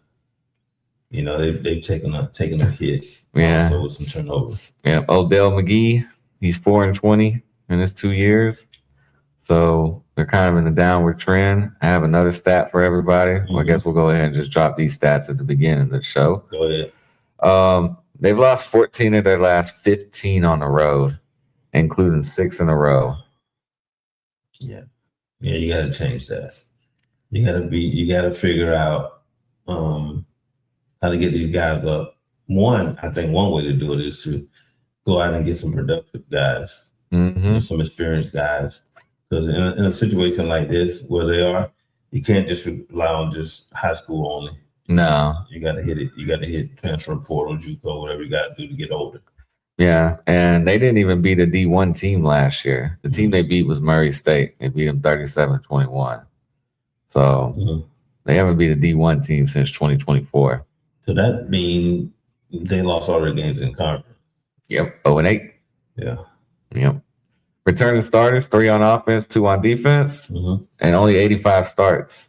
you know, they've taken a hit. Yeah. Also with some turnovers. Yeah. Odell McGee, he's 4-20 in his 2 years. So they're kind of in a downward trend. I have another stat for everybody. Well, I guess we'll go ahead and just drop these stats at the beginning of the show. Go ahead. They've lost 14 of their last 15 on the road, including 6 in a row. Yeah. Yeah, you got to change that. You got to figure out how to get these guys up. I think one way to do it is to go out and get some productive guys, Mm-hmm. some experienced guys. Because in a situation like this where they are, you can't just rely on just high school only. No. You got to hit it. You got to hit transfer portal, JUCO, whatever you got to do to get older. Yeah, and they didn't even beat a D1 team last year. The team they beat was Murray State. They beat them 37-21. So they haven't beat a D1 team since 2024. So that means they lost all their games in conference. Yep, 0-8. Yeah. Yep. Returning starters, 3 on offense, 2 on defense, Mm-hmm. and only 85 starts.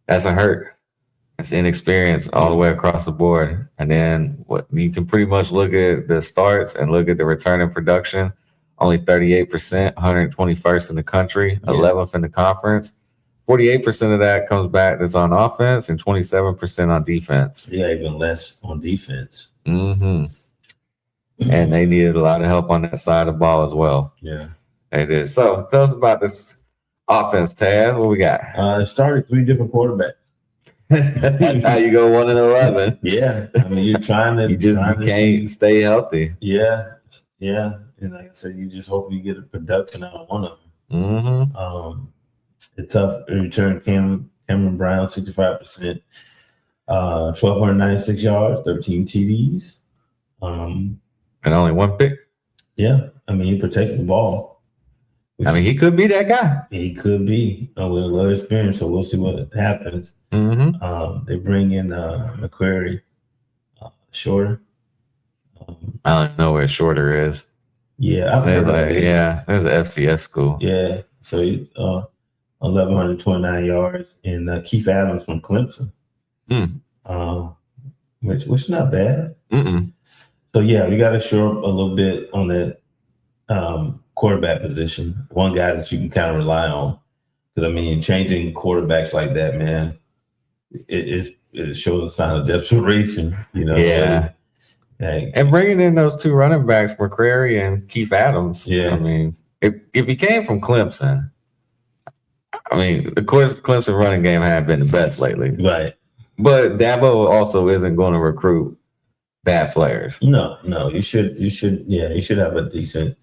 That's a hurt. It's inexperience all the way across the board. And then what you can pretty much look at the starts and look at the return in production. Only 38%, 121st in the country, 11th in the conference. 48% of that comes back that's on offense and 27% on defense. Yeah, even less on defense. Mm-hmm. And they needed a lot of help on that side of the ball as well. Yeah. They did. So tell us about this offense, Taz. What we got? It started 3 different quarterbacks. That's how you go 1-11. Yeah. I mean, you're trying to. You can't stay healthy. Yeah. Yeah. And like I said, you just hope you get a production out of one of them. Mm-hmm. It's tough return. Cameron Brown, 65%, 1,296 yards, 13 TDs. And only 1 pick. Yeah, I mean, he protected the ball. I mean, he could be that guy. He could be with a lot of experience, so we'll see what happens. Mm-hmm. They bring in McQuarrie, Shorter. I don't know where Shorter is. Yeah, I've heard of it. Yeah, there's an FCS school. Yeah, so he's 1,129 yards, and Keith Adams from Clemson, which not bad. Mm-mm. So yeah, we got to shore up a little bit on that quarterback position. One guy that you can kind of rely on, because I mean, changing quarterbacks like that, man, it shows a sign of desperation. Yeah. Like, And bringing in those 2 running backs, McCrary and Keith Adams. Yeah. I mean, if he came from Clemson, I mean, of course, Clemson running game had been the best lately. right. But Dabo also isn't going to recruit bad players. No, you should have a decent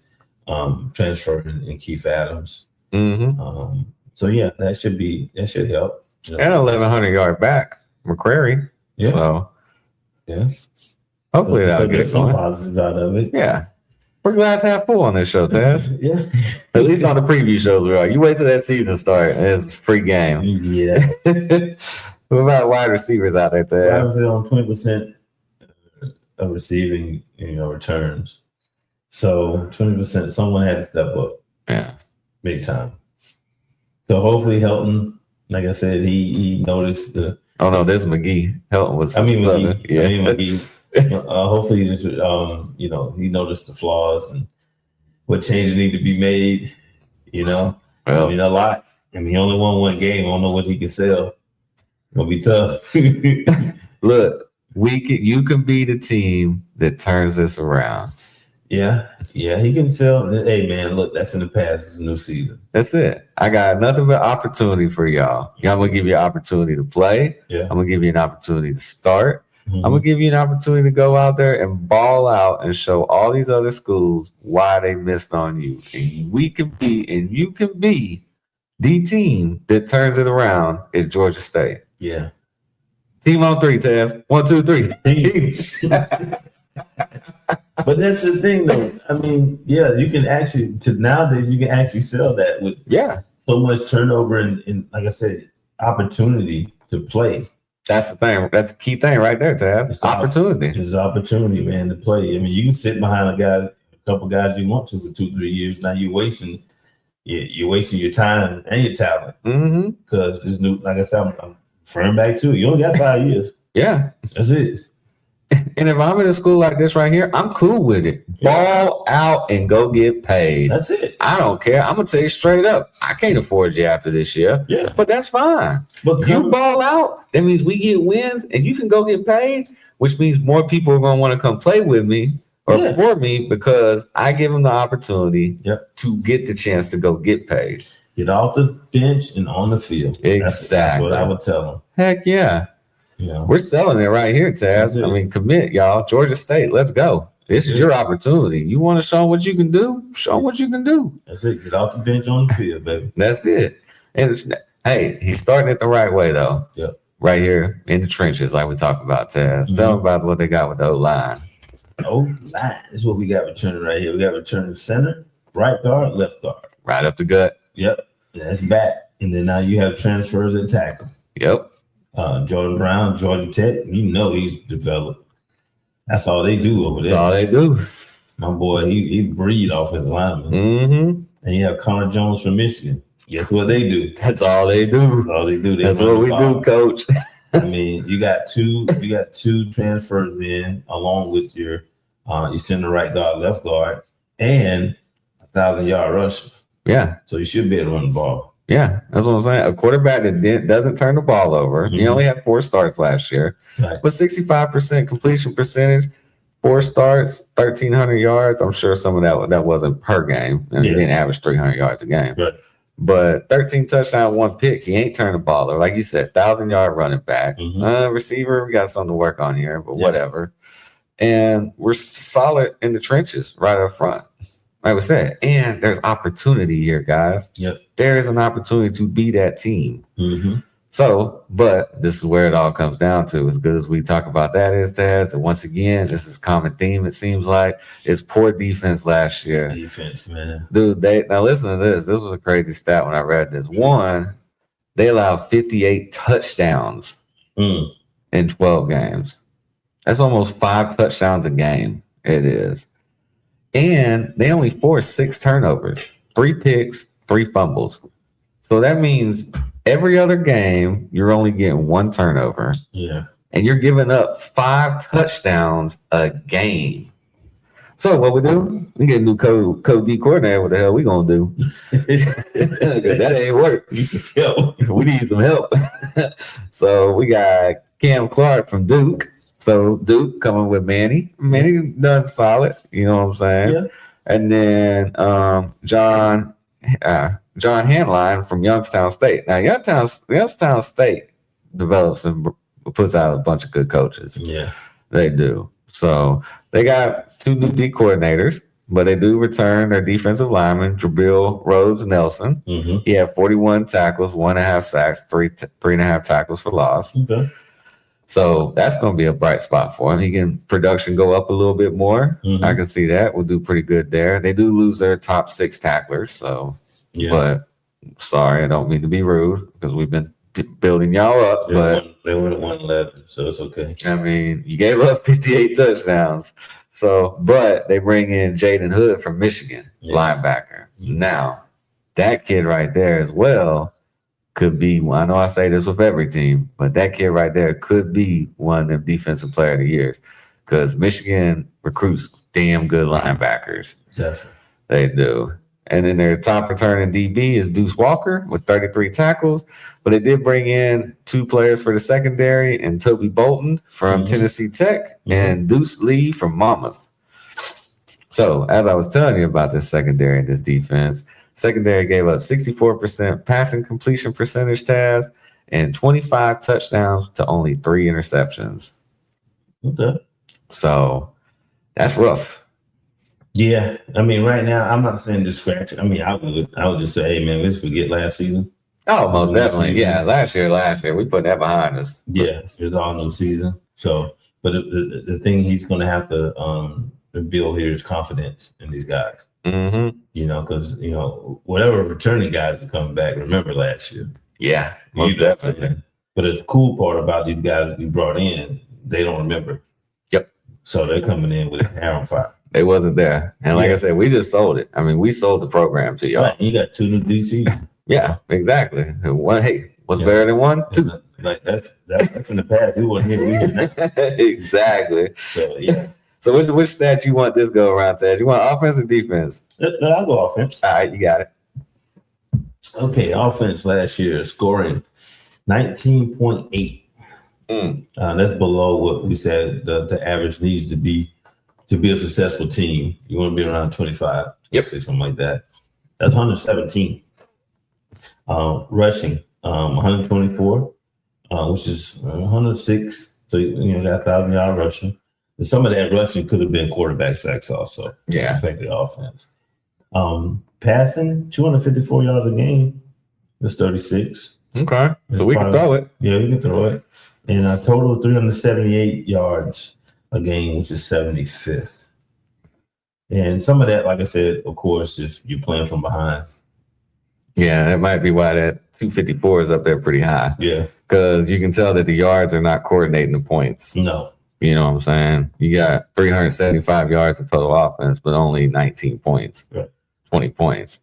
transfer in Keith Adams. Mm-hmm. So yeah, that should help. And 1,100-yard back, McCrary. Yeah. So Yeah. hopefully that'll get some going. positives out of it. Yeah. We're glass half full on this show, Taz. Yeah. At least on the preview shows we are. You wait till that season starts and it's free game. Yeah. What about wide receivers out there, I Taz? was on 20% of receiving, returns. So 20%, someone had to step up Yeah. big time. So hopefully Helton, like I said, he noticed the. Oh no, there's McGee. Helton was. McGee. Yeah. McGee. Hopefully, just he noticed the flaws and what changes need to be made. Well, a lot. I mean, he only won 1 game. I don't know what he can sell. It'll be tough. look, you can be the team that turns this around. Yeah, he can sell. Hey, man, look, that's in the past. It's a new season. That's it. I got nothing but opportunity for y'all. I'm gonna give you an opportunity to play. Yeah. I'm gonna give you an opportunity to start. Mhm. I'm gonna give you an opportunity to go out there and ball out and show all these other schools why they missed on you. And you can be the team that turns it around at Georgia State. Yeah. Team on 3, Taz. 1, 2, 3. But that's the thing, though. I mean, yeah, you can actually, because nowadays you can actually sell that with Yeah, so much turnover and like I said, opportunity to play. that's the thing. That's the key thing right there, Taz. It's Opportunity. There's opportunity, man, to play. I mean, you can sit behind a couple guys you want to for 2-3 years. Now you're wasting your time and your talent Mm-hmm. because this new, like I said, I'm referring back to it. You only got 5 years. Yeah. That's it. And if I'm in a school like this right here, I'm cool with it. Ball out and go get paid. That's it. I don't care. I'm gonna tell you straight up. I can't afford you after this year. Yeah. But that's fine. But You ball out, that means we get wins and you can go get paid, which means more people are gonna want to come play with me or Yeah. for me because I give them the opportunity Yep. to get the chance to go get paid. get off the bench and on the field. That's what I Exactly. would tell them. Heck yeah. You know, We're selling it right here, That's Taz. it. I mean, commit, y'all. Georgia State, let's go. This is your opportunity. You want to show 'em what you can do? Show 'em what you can do. That's it. Get off the bench on the field, baby. That's it. And hey, he's starting it the right way, though. Yep. Right here in the trenches, like we talked about, Taz. Tell them about what they got with the O-line. Oh, line. This is what we got returning right here. We got returning center, right guard, left guard. Right up the gut. Yep. That's back. And then now you have transfers at tackle. Yep. Jordan Brown, Georgia Tech. You know he's developed. That's all they do over That's there. all they do. My boy, he breed off his lineman. Mm-hmm. And you have Connor Jones from Michigan. Guess what they do? That's all they do. That's all they do. They That's run what the we ball. do, Coach. I mean, you got two transfers in along with your center, right guard, left guard, and 1,000-yard rusher. Yeah. So you should be able to run the ball. Yeah, that's what I'm saying. A quarterback that doesn't turn the ball over. He only had 4 starts last year, Right. but 65% completion percentage, 4 starts, 1,300 yards. I'm sure some of that wasn't per game. And He Yeah. didn't average 300 yards a game. Right. But 13 touchdowns, 1 pick. He ain't turned the ball over. Like you said, 1,000-yard running back. Receiver, we got something to work on here, but Yeah. whatever. And we're solid in the trenches right up front. Like we said, and there's opportunity here, guys. Yep. There is an opportunity to be that team. Mm-hmm. So, but this is where it all comes down to. As good as we talk about that is, Taz, and once again, this is a common theme, it seems like, is poor defense last year. Defense, man. Dude, now listen to this. This was a crazy stat when I read this. One, they allowed 58 touchdowns Mm. in 12 games. That's almost 5 touchdowns a game. It is. And they only forced 6 turnovers, 3 picks, 3 fumbles. So that means every other game, you're only getting 1 turnover, Yeah. and you're giving up 5 touchdowns a game. So what we do? We get a new code D coordinator. What the hell we gonna do? That ain't work. Yo. We need some help. So we got Cam Clark from Duke. So Duke coming with Manny. Manny done solid. You know what I'm saying? Yeah. And then John Hanline from Youngstown State. Now Youngstown State develops and puts out a bunch of good coaches. Yeah. They do. So they got 2 new D coordinators, but they do return their defensive lineman, Jabril Rhodes Nelson. Mm-hmm. He had 41 tackles, 1.5 sacks, 3.5 tackles for loss. Okay. So that's going to be a bright spot for him. He can production go up a little bit more. Mhm. I can see that. We'll do pretty good there. They do lose their top 6 tacklers. So, Yeah. but sorry, I don't mean to be rude because we've been building y'all up. But They went at 111, so it's okay. I mean, you gave up 58 touchdowns. So, but they bring in Jaden Hood from Michigan, Yeah. linebacker. Mhm. Now, that kid right there as well could be, I know I say this with every team, but that kid right there could be one of them defensive player of the years because Michigan recruits damn good linebackers. Definitely. They do. And then their top returning DB is Deuce Walker with 33 tackles. But they did bring in 2 players for the secondary and Toby Bolton from Mhm. Tennessee Tech Mhm. and Deuce Lee from Monmouth. So as I was telling you about this secondary and this defense, secondary gave up 64% passing completion percentage, Taz, and 25 touchdowns to only 3 interceptions. Okay. So that's rough. Yeah, I mean, right now, I'm not saying just scratch it. I mean, I would just say, hey, man, let's forget last season. Oh, most Last definitely. season. Yeah, last year, we put that behind us. Yeah, it's all new season. So, but the thing he's going to have to build here is confidence in these guys. Mm-hmm. You know, because whatever returning guys are coming back. Remember last year. Yeah, You most know what I'm definitely. saying? But the cool part about these guys that we brought in, they don't remember. Yep. So they're coming in with a hair on fire. They wasn't there. And like Yeah. I said, we just sold it. I mean, we sold the program to y'all. Right. You got 2 new DCs. Yeah, exactly. One, hey, what's Yeah. better than 1? 2. Like that's in the past. We weren't here. We here now. Exactly. So yeah. So which stat you want this go around, Ted? You want offense or defense? I'll go offense. All right, you got it. Okay, offense last year scoring 19.8. That's below what we said the average needs to be a successful team. You want to be around 25. Yep. Say something like that. That's 117. Rushing 124, which is 106. So you got 1,000-yard rushing. some of that rushing could have been quarterback sacks also. Yeah. Affected the offense. Passing 254 yards a game. That's 36. Okay. It's So we can probably- throw it. Yeah, we can throw it. And a total of 378 yards a game, which is 75th. And some of that, like I said, of course, if you're playing from behind. Yeah, that might be why that 254 is up there pretty high. Yeah. Because you can tell that the yards are not coordinating the points. No. You know what I'm saying? You got 375 yards of total offense, but only 19 points, Right. 20 points.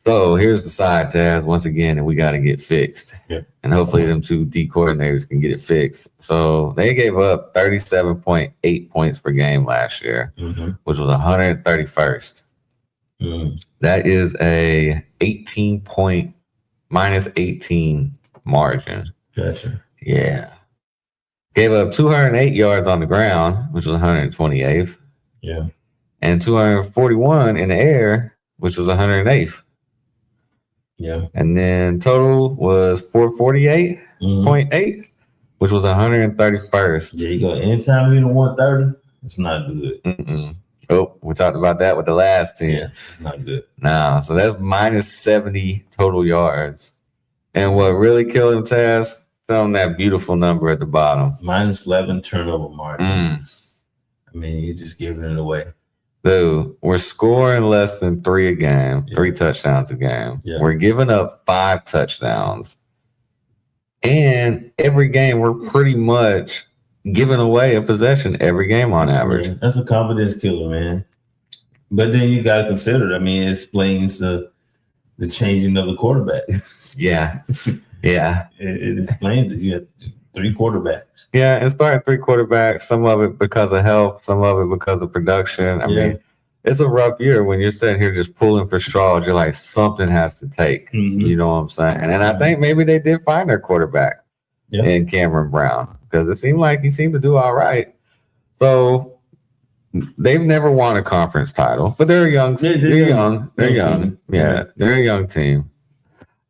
So here's the side, Taz, once again, and we got to get fixed. Yeah. And hopefully them two D coordinators can get it fixed. So they gave up 37.8 points per game last year, Mm-hmm. which was 131st. Mm. That is a 18 point minus 18 margin. Gotcha. Yeah. Gave up 208 yards on the ground, which was 128th, Yeah. and 241 in the air, which was 108th. Yeah. And then total was 448.8, Mhm. which was 131st. There you go. Anytime you're in 130, it's not good. Mm-mm. Oh, we talked about that with the last team. Yeah, it's not good. Nah, so that's minus 70 total yards. And what really killed him, Taz, tell him that beautiful number at the bottom. Minus 11 turnover margin. I mean, you're just giving it away. Dude, we're scoring less than 3 a game, Yeah. 3 touchdowns a game. Yeah. We're giving up 5 touchdowns. And every game, we're pretty much giving away a possession every game on average. Yeah, that's a confidence killer, man. But then you got to consider, I mean, it explains the changing of the quarterback. Yeah. Yeah. It explains it. You had 3 quarterbacks. Yeah. And starting 3 quarterbacks, some of it because of help, some of it because of production. I Yeah. mean, it's a rough year when you're sitting here just pulling for straws. You're like, something has to take. Mhm. You know what I'm saying? And I think maybe they did find their quarterback Yeah. in Cameron Brown because it seemed like he seemed to do all right. So they've never won a conference title, but they're young. They're They're young. young. They're Young young. team. Yeah, Yeah. they're a young team.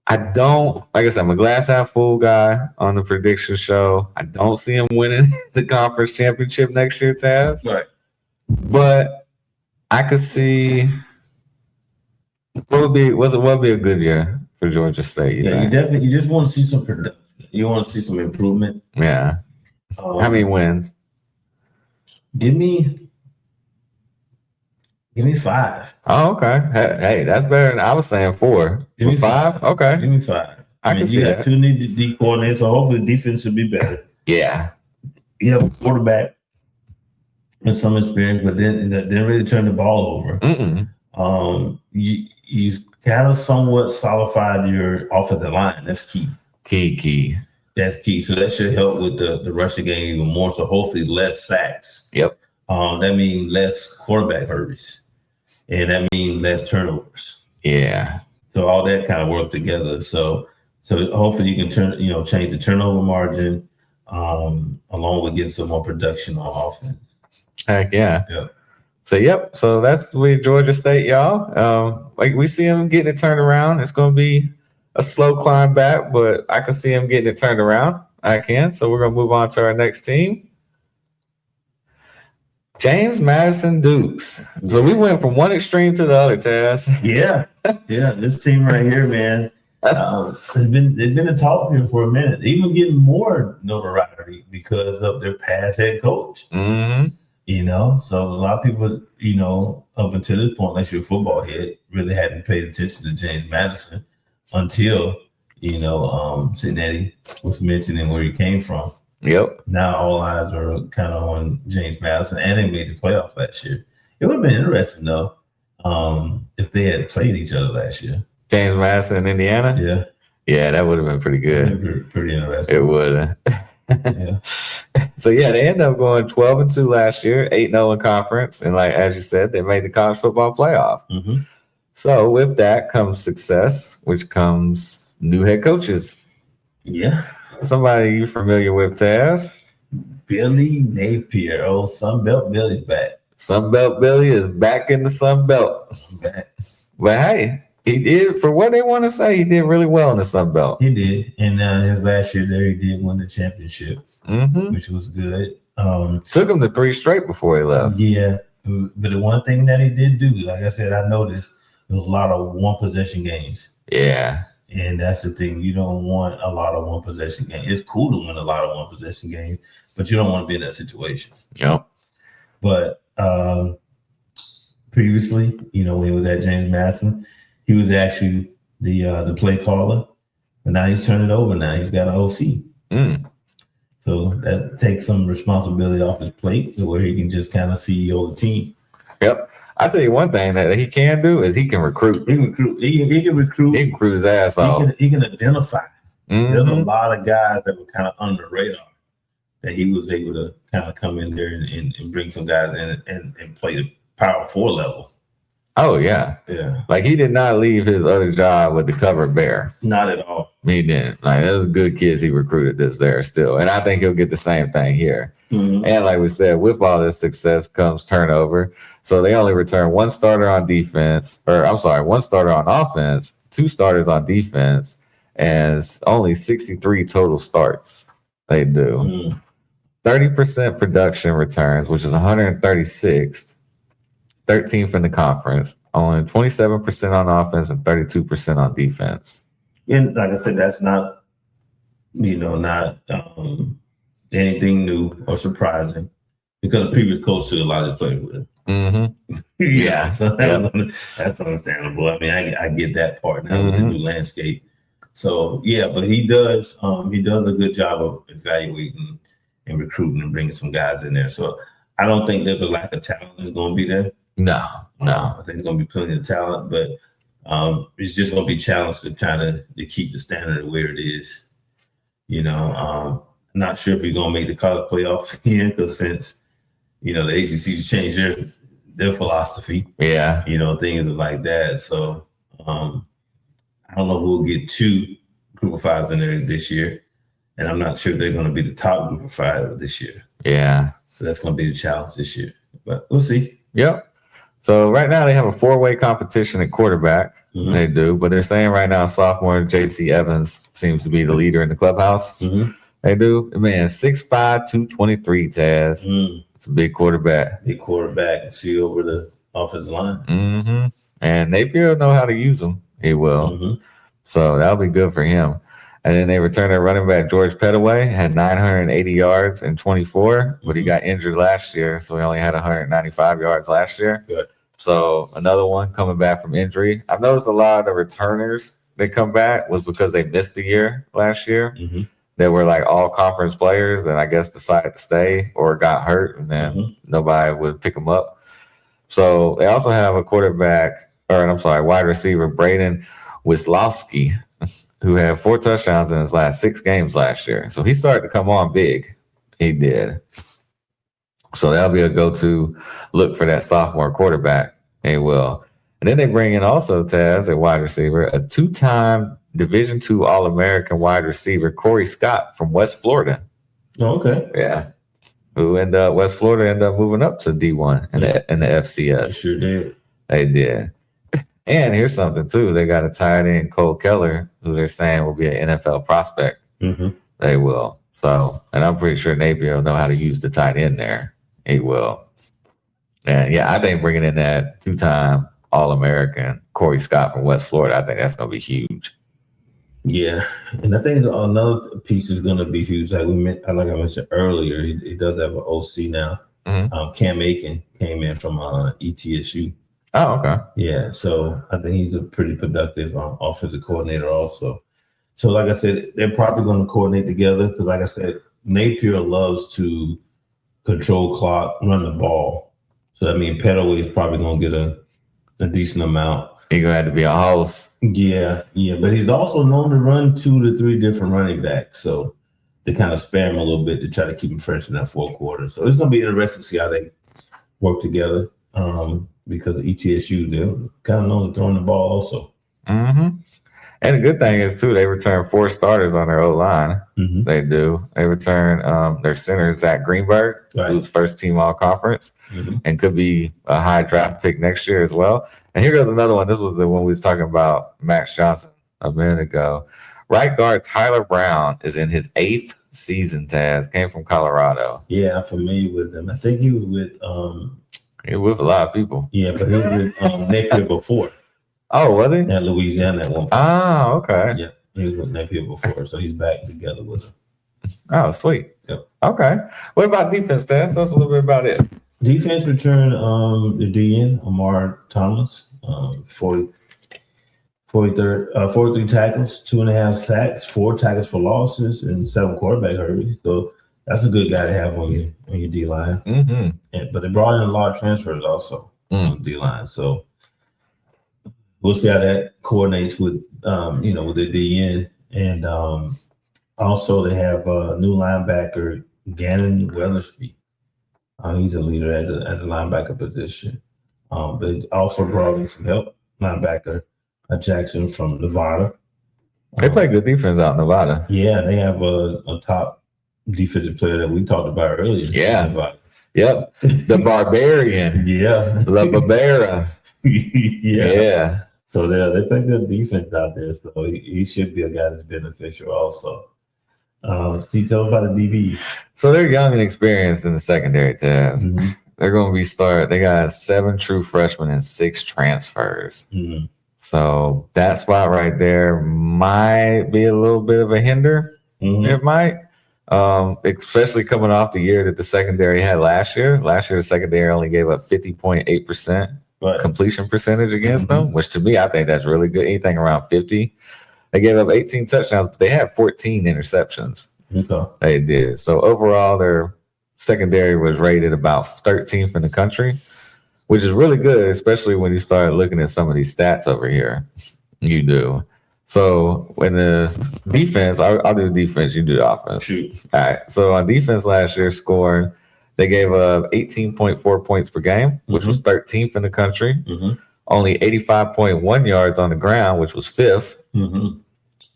I don't, like I said, I'm a glass half full guy on the prediction show. I don't see him winning the conference championship next year, Taz. Right. But I could see what would be a good year for Georgia State. You Yeah, think? you just want to see some production. You want to see some improvement. Yeah. How many wins? Give me 5. Oh, okay. Hey, that's better than I was saying 4. Give me 5? Okay. Give me 5. I can see you got that. 2 new D coordinators, so hopefully defense will be better. Yeah. You have a quarterback and some experience, but then really turn the ball over. Mm-mm. You kind of somewhat solidified your offensive line. That's key. Key. That's key. So that should help with the rushing game even more. So hopefully less sacks. Yep. That means less quarterback hurries, and that means less turnovers. Yeah. So all that kind of work together. So hopefully you can change the turnover margin, along with getting some more production on offense. Heck yeah. Yeah. So that's with Georgia State, y'all. Like we see them getting it turned around. It's going to be a slow climb back, but I can see them getting it turned around. I can. So we're going to move on to our next team. James Madison Dukes. So we went from one extreme to the other, Taz. Yeah. This team right here, man. It's been a talk here for a minute. Even getting more notoriety because of their past head coach. Mm-hmm. So a lot of people, up until this point, unless you're a football head, really hadn't paid attention to James Madison until, Cincinnati was mentioning where he came from. Yep. Now all eyes are kind of on James Madison, and they made the playoff last year. It would have been interesting, though, if they had played each other last year. James Madison in Indiana? Yeah. Yeah, that would have been pretty good. Pretty interesting. It would. Yeah. So yeah, they ended up going 12-2 last year, 8-0 in conference, and like as you said, they made the college football playoff. Mm-hmm. So with that comes success, which comes new head coaches. Yeah. Somebody you familiar with, Taz? Billy Napier. Oh, Sunbelt Billy's back. Sunbelt Billy is back in the Sun Belt. Back. But hey, he did, for what they want to say, he did really well in the Sun Belt. He did. And his last year there, he did win the championship, Mm-hmm. which was good. Took him to 3 straight before he left. Yeah, but the one thing that he did do, like I said, I noticed there was a lot of one possession games. Yeah. And that's the thing. You don't want a lot of one possession games. It's cool to win a lot of one possession games, but you don't want to be in that situation. Yep. But previously, when he was at James Madison, he was actually the play caller, and now he's turned it over. Now he's got an OC. So that takes some responsibility off his plate, to where he can just kind of CEO the team. Yep. I tell you one thing that he can do is he can recruit. He can recruit. He can recruit. He can recruit his ass off. He can identify. There's a Mhm. lot of guys that were kind of under the radar that he was able to kind of come in there and bring some guys in and play the Power 4 level. Oh yeah. Yeah, Like he did not leave his other job with the covered bear. not at all. He didn't. Like those good kids he recruited this there still. And I think he'll get the same thing here. Mhm. And like we said, with all this success comes turnover. So they only return 1 starter on defense, or I'm sorry, 1 starter on offense, 2 starters on defense, and it's only 63 total starts they do. Mhm. 30% production returns, which is 136th, 13th in the conference, only 27% on offense and 32% on defense. And like I said, that's not, not anything new or surprising, because the previous coach took a lot of his players with him. Mm-hmm. Yeah. So that's understandable. I mean, I get that part now with the new landscape. So yeah, but he does a good job of evaluating and recruiting and bringing some guys in there. So I don't think there's a lack of talent that's going to be there. No. I think there's going to be plenty of talent, but it's just going to be challenged to try to keep the standard where it is. Not sure if we're going to make the college playoffs again, because since the ACC's changed their philosophy, Yeah. things like that. So I don't know if we'll get 2 Group of 5s in there this year, and I'm not sure they're going to be the top Group of 5 this year. Yeah. So that's going to be the challenge this year, but we'll see. Yep. So right now they have a 4-way competition at quarterback. Mhm. They do, but they're saying right now sophomore J.C. Evans seems to be the leader in the clubhouse. Mhm. They do. Man, 6'5", 223, Taz. Mm. It's a big quarterback. Big quarterback, see over the offensive line. Mm-hmm. And Napier know how to use him. He will. Mhm. So that'll be good for him. And then they returned their running back, George Pettaway, had 980 yards in 24, but he got injured last year, so he only had 195 yards last year. Good. So another one coming back from injury. I've noticed a lot of the returners that come back was because they missed a year last year. Mhm. They were like all conference players that I guess decided to stay or got hurt, and then nobody would pick them up. So they also have a wide receiver, Braden Wislowski, who had 4 touchdowns in his last 6 games last year. So he started to come on big. He did. So that'll be a go-to look for that sophomore quarterback. They will. And then they bring in also, Taz, a wide receiver, a 2-time Division II All-American wide receiver, Corey Scott from West Florida. Oh, okay. Yeah. Who West Florida ended up moving up to D1 in the FCS. Sure did. They did. And here's something too. They got a tight end, Cole Keller, who they're saying will be an NFL prospect. Mhm. They will. So, and I'm pretty sure Napier will know how to use the tight end there. He will. And yeah, I think bringing in that 2-time All-American Corey Scott from West Florida, I think that's going to be huge. Yeah, and I think another piece is going to be huge. Like I mentioned earlier, he does have an OC now. Mhm. Cam Aiken came in from ETSU. Oh, okay. Yeah, so I think he's a pretty productive offensive coordinator also. So like I said, they're probably going to coordinate together because like I said, Napier loves to control clock, run the ball. So that means Pettaway is probably going to get a decent amount. He's going to have to be a host. Yeah. But he's also known to run 2 to 3 different running backs. So they kind of spare him a little bit to try to keep him fresh in that 4th quarter. So it's going to be interesting to see how they work together. Because of ETSU, they're kind of known to throwing the ball also. Mm-hmm. And the good thing is, too, they return 4 starters on their O-line. Mhm. They do. They return their center, Zach Greenberg, Right. who's first-team all-conference Mhm. and could be a high draft pick next year as well. And here goes another one. This was the one we was talking about, Max Johnson, a minute ago. Right guard Tyler Brown is in his 8th season. Taz came from Colorado. Yeah, I'm familiar with him. I think he was with He was with a lot of people. yeah, but he was with Napier before Oh, was he? at Louisiana at one point. Ah, okay. Yeah, he was with Napier before, so he's back together with him. Oh, sweet. Yep. Okay. What about defense, Taz? Tell us a little bit about it. Defense returned the DN, Amar Thomas, 43 tackles, 2.5 sacks, 4 tackles for losses, and 7 quarterback hurries. So that's a good guy to have on your D line. Mm-hmm. But they brought in a lot of transfers also on the D line. So we'll see how that coordinates with with the DN. And also they have a new linebacker, Gannon Weathersby. He's a leader at the linebacker position. But also brought in some help linebacker, Jackson from Nevada. They play good defense out in Nevada. Yeah, they have a top defensive player that we talked about earlier. Yeah. Nevada. Yep. The Barbarian. Yeah. La Barbera. Yeah. Yeah. So they play good defense out there. So he should be a guy that's beneficial also. Steve, tell us about the DB. So they're young and experienced in the secondary, Taz. Mm-hmm. They're going to be They got 7 true freshmen and 6 transfers. Mm-hmm. So that spot right there might be a little bit of a hinder. Mm-hmm. It might, especially coming off the year that the secondary had last year. Last year, the secondary only gave up 50.8% Right. completion percentage against Mm-hmm. them, which to me, I think that's really good. Anything around 50. They gave up 18 touchdowns, but they had 14 interceptions. Okay. They did. So overall, their secondary was rated about 13th in the country, which is really good, especially when you start looking at some of these stats over here. You do. So when the defense, I'll do the defense, you do the offense. Shoot. All right. So on defense last year, scored, they gave up 18.4 points per game, which was 13th in the country. Mm-hmm. Only 85.1 yards on the ground, which was 5th. Mm-hmm.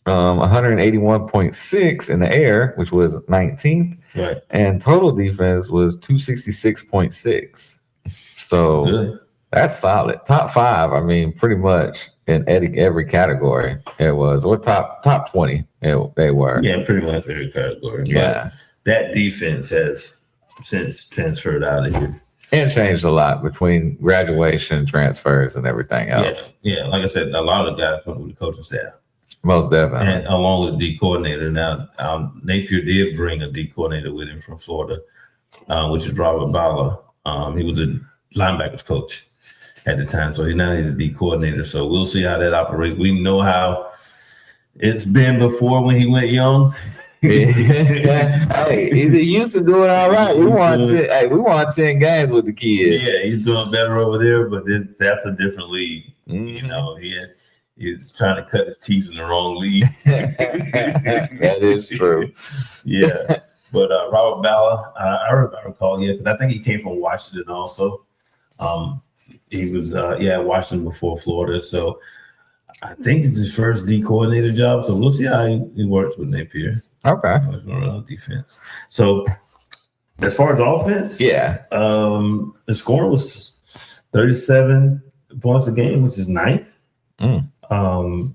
181.6 in the air, which was 19th. Right. And total defense was 266.6. So Good. that's solid. Top 5, I mean, pretty much in every category it was, or top 20 they were. Yeah, pretty much every category. Yeah. But that defense has since transferred out of here. And changed a lot between graduation, transfers, and everything else. Yeah. Like I said, a lot of the guys went with the coaching staff. Most definitely. And along with D coordinator. Now, Napier did bring a D coordinator with him from Florida, which is Robert Bala. He was a linebackers coach at the time. So now he's a D coordinator. So we'll see how that operates. We know how it's been before when he went young. Hey, he used to doing all right. We won 10 games with the kids. Yeah, he's doing better over there, but that's a different league. Mhm. You know, he's trying to cut his teeth in the wrong league. That is true. Yeah. But Robert Bala, I recall, because I think he came from Washington also. He was, Washington before Florida. So I think it's his first D coordinator job. So we'll see how he works with Napier. Okay. Defense. So as far as offense, Yeah. the score was 37 points a game, which is 9th.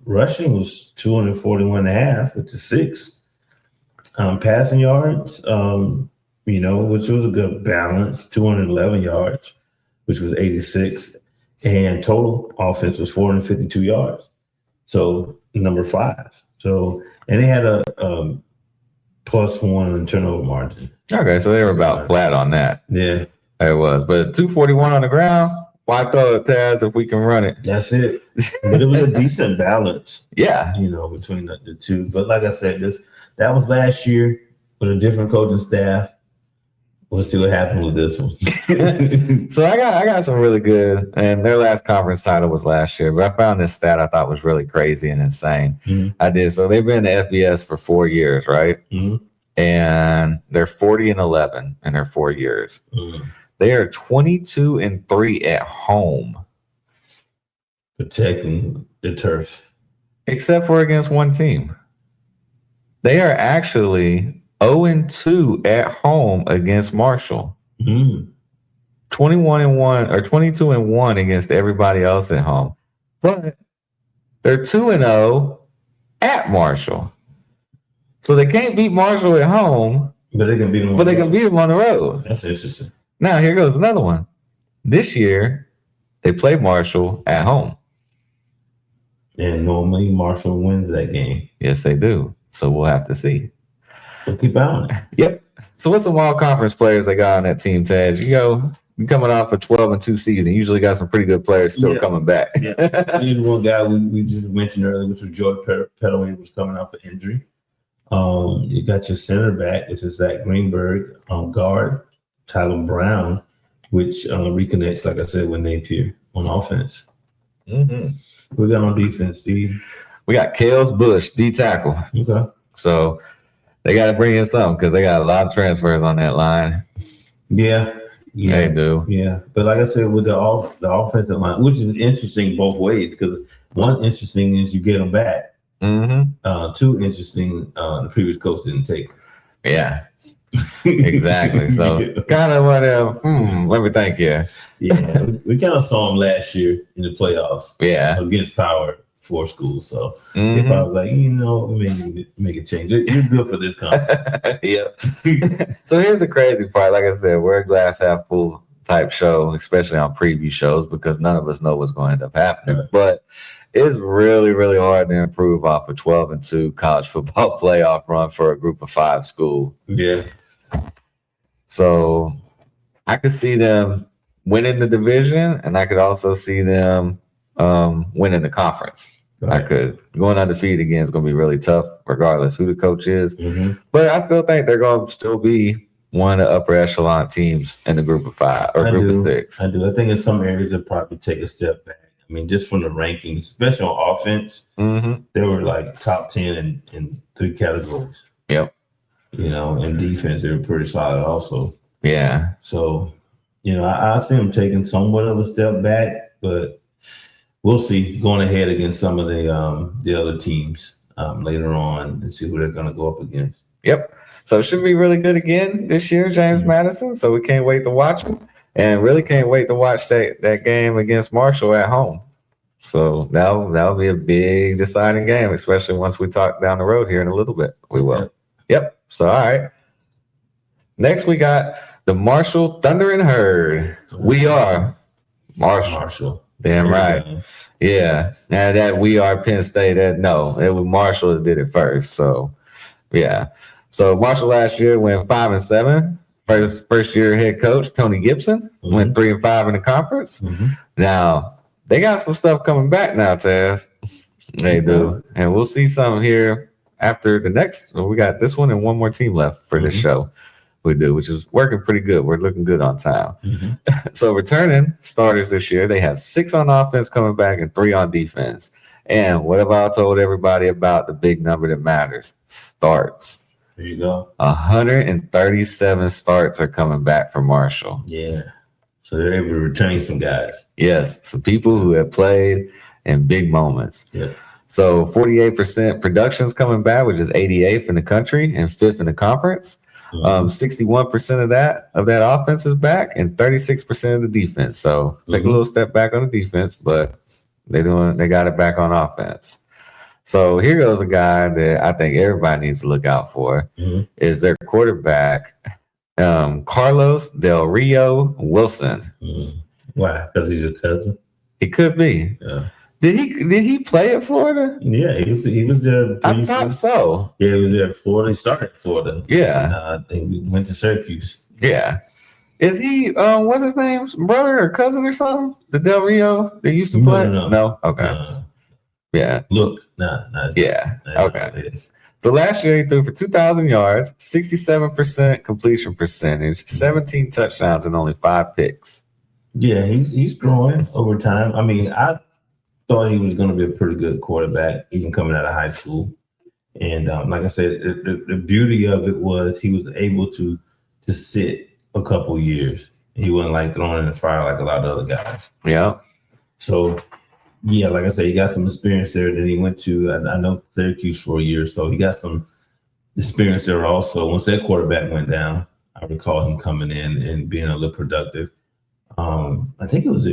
Rushing was 241.5, which is 6th. Passing yards, which was a good balance, 211 yards, which was 86. And total offense was 452 yards. So number 5. So, and they had a +1 turnover margin. Okay, so they were about flat on that. Yeah, It was. But 241 on the ground, why throw it, Taz, if we can run it? that's it. But it was a decent balance, Yeah. between the two. But like I said, that was last year with a different coaching staff. We'll see what happens with this one. So I got some really good, and their last conference title was last year, but I found this stat I thought was really crazy and insane. Mhm. I did. So they've been in the FBS for 4 years, right? Mhm. And they're 40-11 in their 4 years. Mhm. They are 22-3 at home, Protecting the turf. except for against one team. They are actually 0-2 at home against Marshall. Mm. 21-1 or 22-1 against everybody else at home. But they're 2-0 at Marshall. So they can't beat Marshall at home, But they can beat them. but they can beat them on the road. That's interesting. Now, here goes another one. This year, they play Marshall at home. And normally Marshall wins that game. Yes, they do. So we'll have to see. So keep an eye on it. Yep. So what's some all-conference players they got on that team, Ted? You're coming off a 12-2 season. Usually got some pretty good players still coming back. Here's one guy we just mentioned earlier, which was George Pettaway, was coming off an injury. You got your center back, which is Zach Greenberg, guard, Tyler Brown, which reconnects, like I said, with Napier on offense. We got on defense, Steve. We got Kales Bush, D tackle. Okay. So they got to bring in something because they got a lot of transfers on that line. Yeah. They do. Yeah. But like I said, with the offensive line, which is interesting both ways, because one interesting is you get them back. Two interesting, the previous coach didn't take. Yeah. Exactly. So kind of what let me think here. Yeah, we kind of saw him last year in the playoffs. Yeah. Against Power 4 schools. So they probably like, we may need to make a change. You're good for this conference. Yep. So here's the crazy part. Like I said, we're a glass half full type show, especially on preview shows, because none of us know what's going to end up happening. Right. But it's really, really hard to improve off a 12-2 college football playoff run for a group of 5 school. Yeah. So I could see them winning the division, and I could also see them winning the conference. Right. I could. Going undefeated again is going to be really tough, regardless who the coach is. But I still think they're going to still be one of the upper echelon teams in the group of 5 or group of 6. I do. I think in some areas they'll probably take a step back. I mean, just from the rankings, especially on offense, they were like top 10 in 3 categories. Yep. In defense, they were pretty solid also. Yeah. So, I see them taking somewhat of a step back, but we'll see going ahead against some of the other teams later on and see who they're going to go up against. Yep. So it should be really good again this year, James Madison. So we can't wait to watch them, and really can't wait to watch that game against Marshall at home. So that'll be a big deciding game, especially once we talk down the road here in a little bit. We will. Yep. So, all right. Next, we got the Marshall Thundering Herd. We are Marshall. Damn right. Yeah. Now that we are Penn State, it was Marshall that did it first. So, yeah. So Marshall last year went 5-7. First year head coach Tony Gibson went 3-5 in the conference. Now they got some stuff coming back now, Taz. They do, and we'll see some here after the next. We got this one and one more team left for this show. We do, which is working pretty good. We're looking good on time. So returning starters this year, they have 6 on offense coming back and 3 on defense. And what have I told everybody about the big number that matters? Starts. There you go. 137 starts are coming back for Marshall. Yeah. So they're able to retain some guys. Yes. Some people who have played in big moments. Yeah. So 48% production's coming back, which is 88th in the country and 5th in the conference. 61% of that offense is back and 36% of the defense. So take a little step back on the defense, but they got it back on offense. So here goes a guy that I think everybody needs to look out for is their quarterback, Carlos Del Rio Wilson. Why? Because he's a cousin? He could be. Yeah. Did he play at Florida? Yeah, he was there. I thought so. Yeah, he was there at Florida. He started at Florida. Yeah. He went to Syracuse. Yeah. Is he what's his name? Brother or cousin or something? The Del Rio they used to play? No? Okay. Yeah. Look, nah. Yeah. Okay. So last year he threw for 2,000 yards, 67% completion percentage, 17 touchdowns, and only 5 picks. Yeah, he's growing over time. I mean, I thought he was going to be a pretty good quarterback, even coming out of high school. And like I said, the beauty of it was he was able to sit a couple years. He wasn't like thrown in the fire like a lot of other guys. Yeah. So, yeah, like I said, he got some experience there. Then he went to, I know, Syracuse for a year. So he got some experience there also. Once that quarterback went down, I recall him coming in and being a little productive. I think he was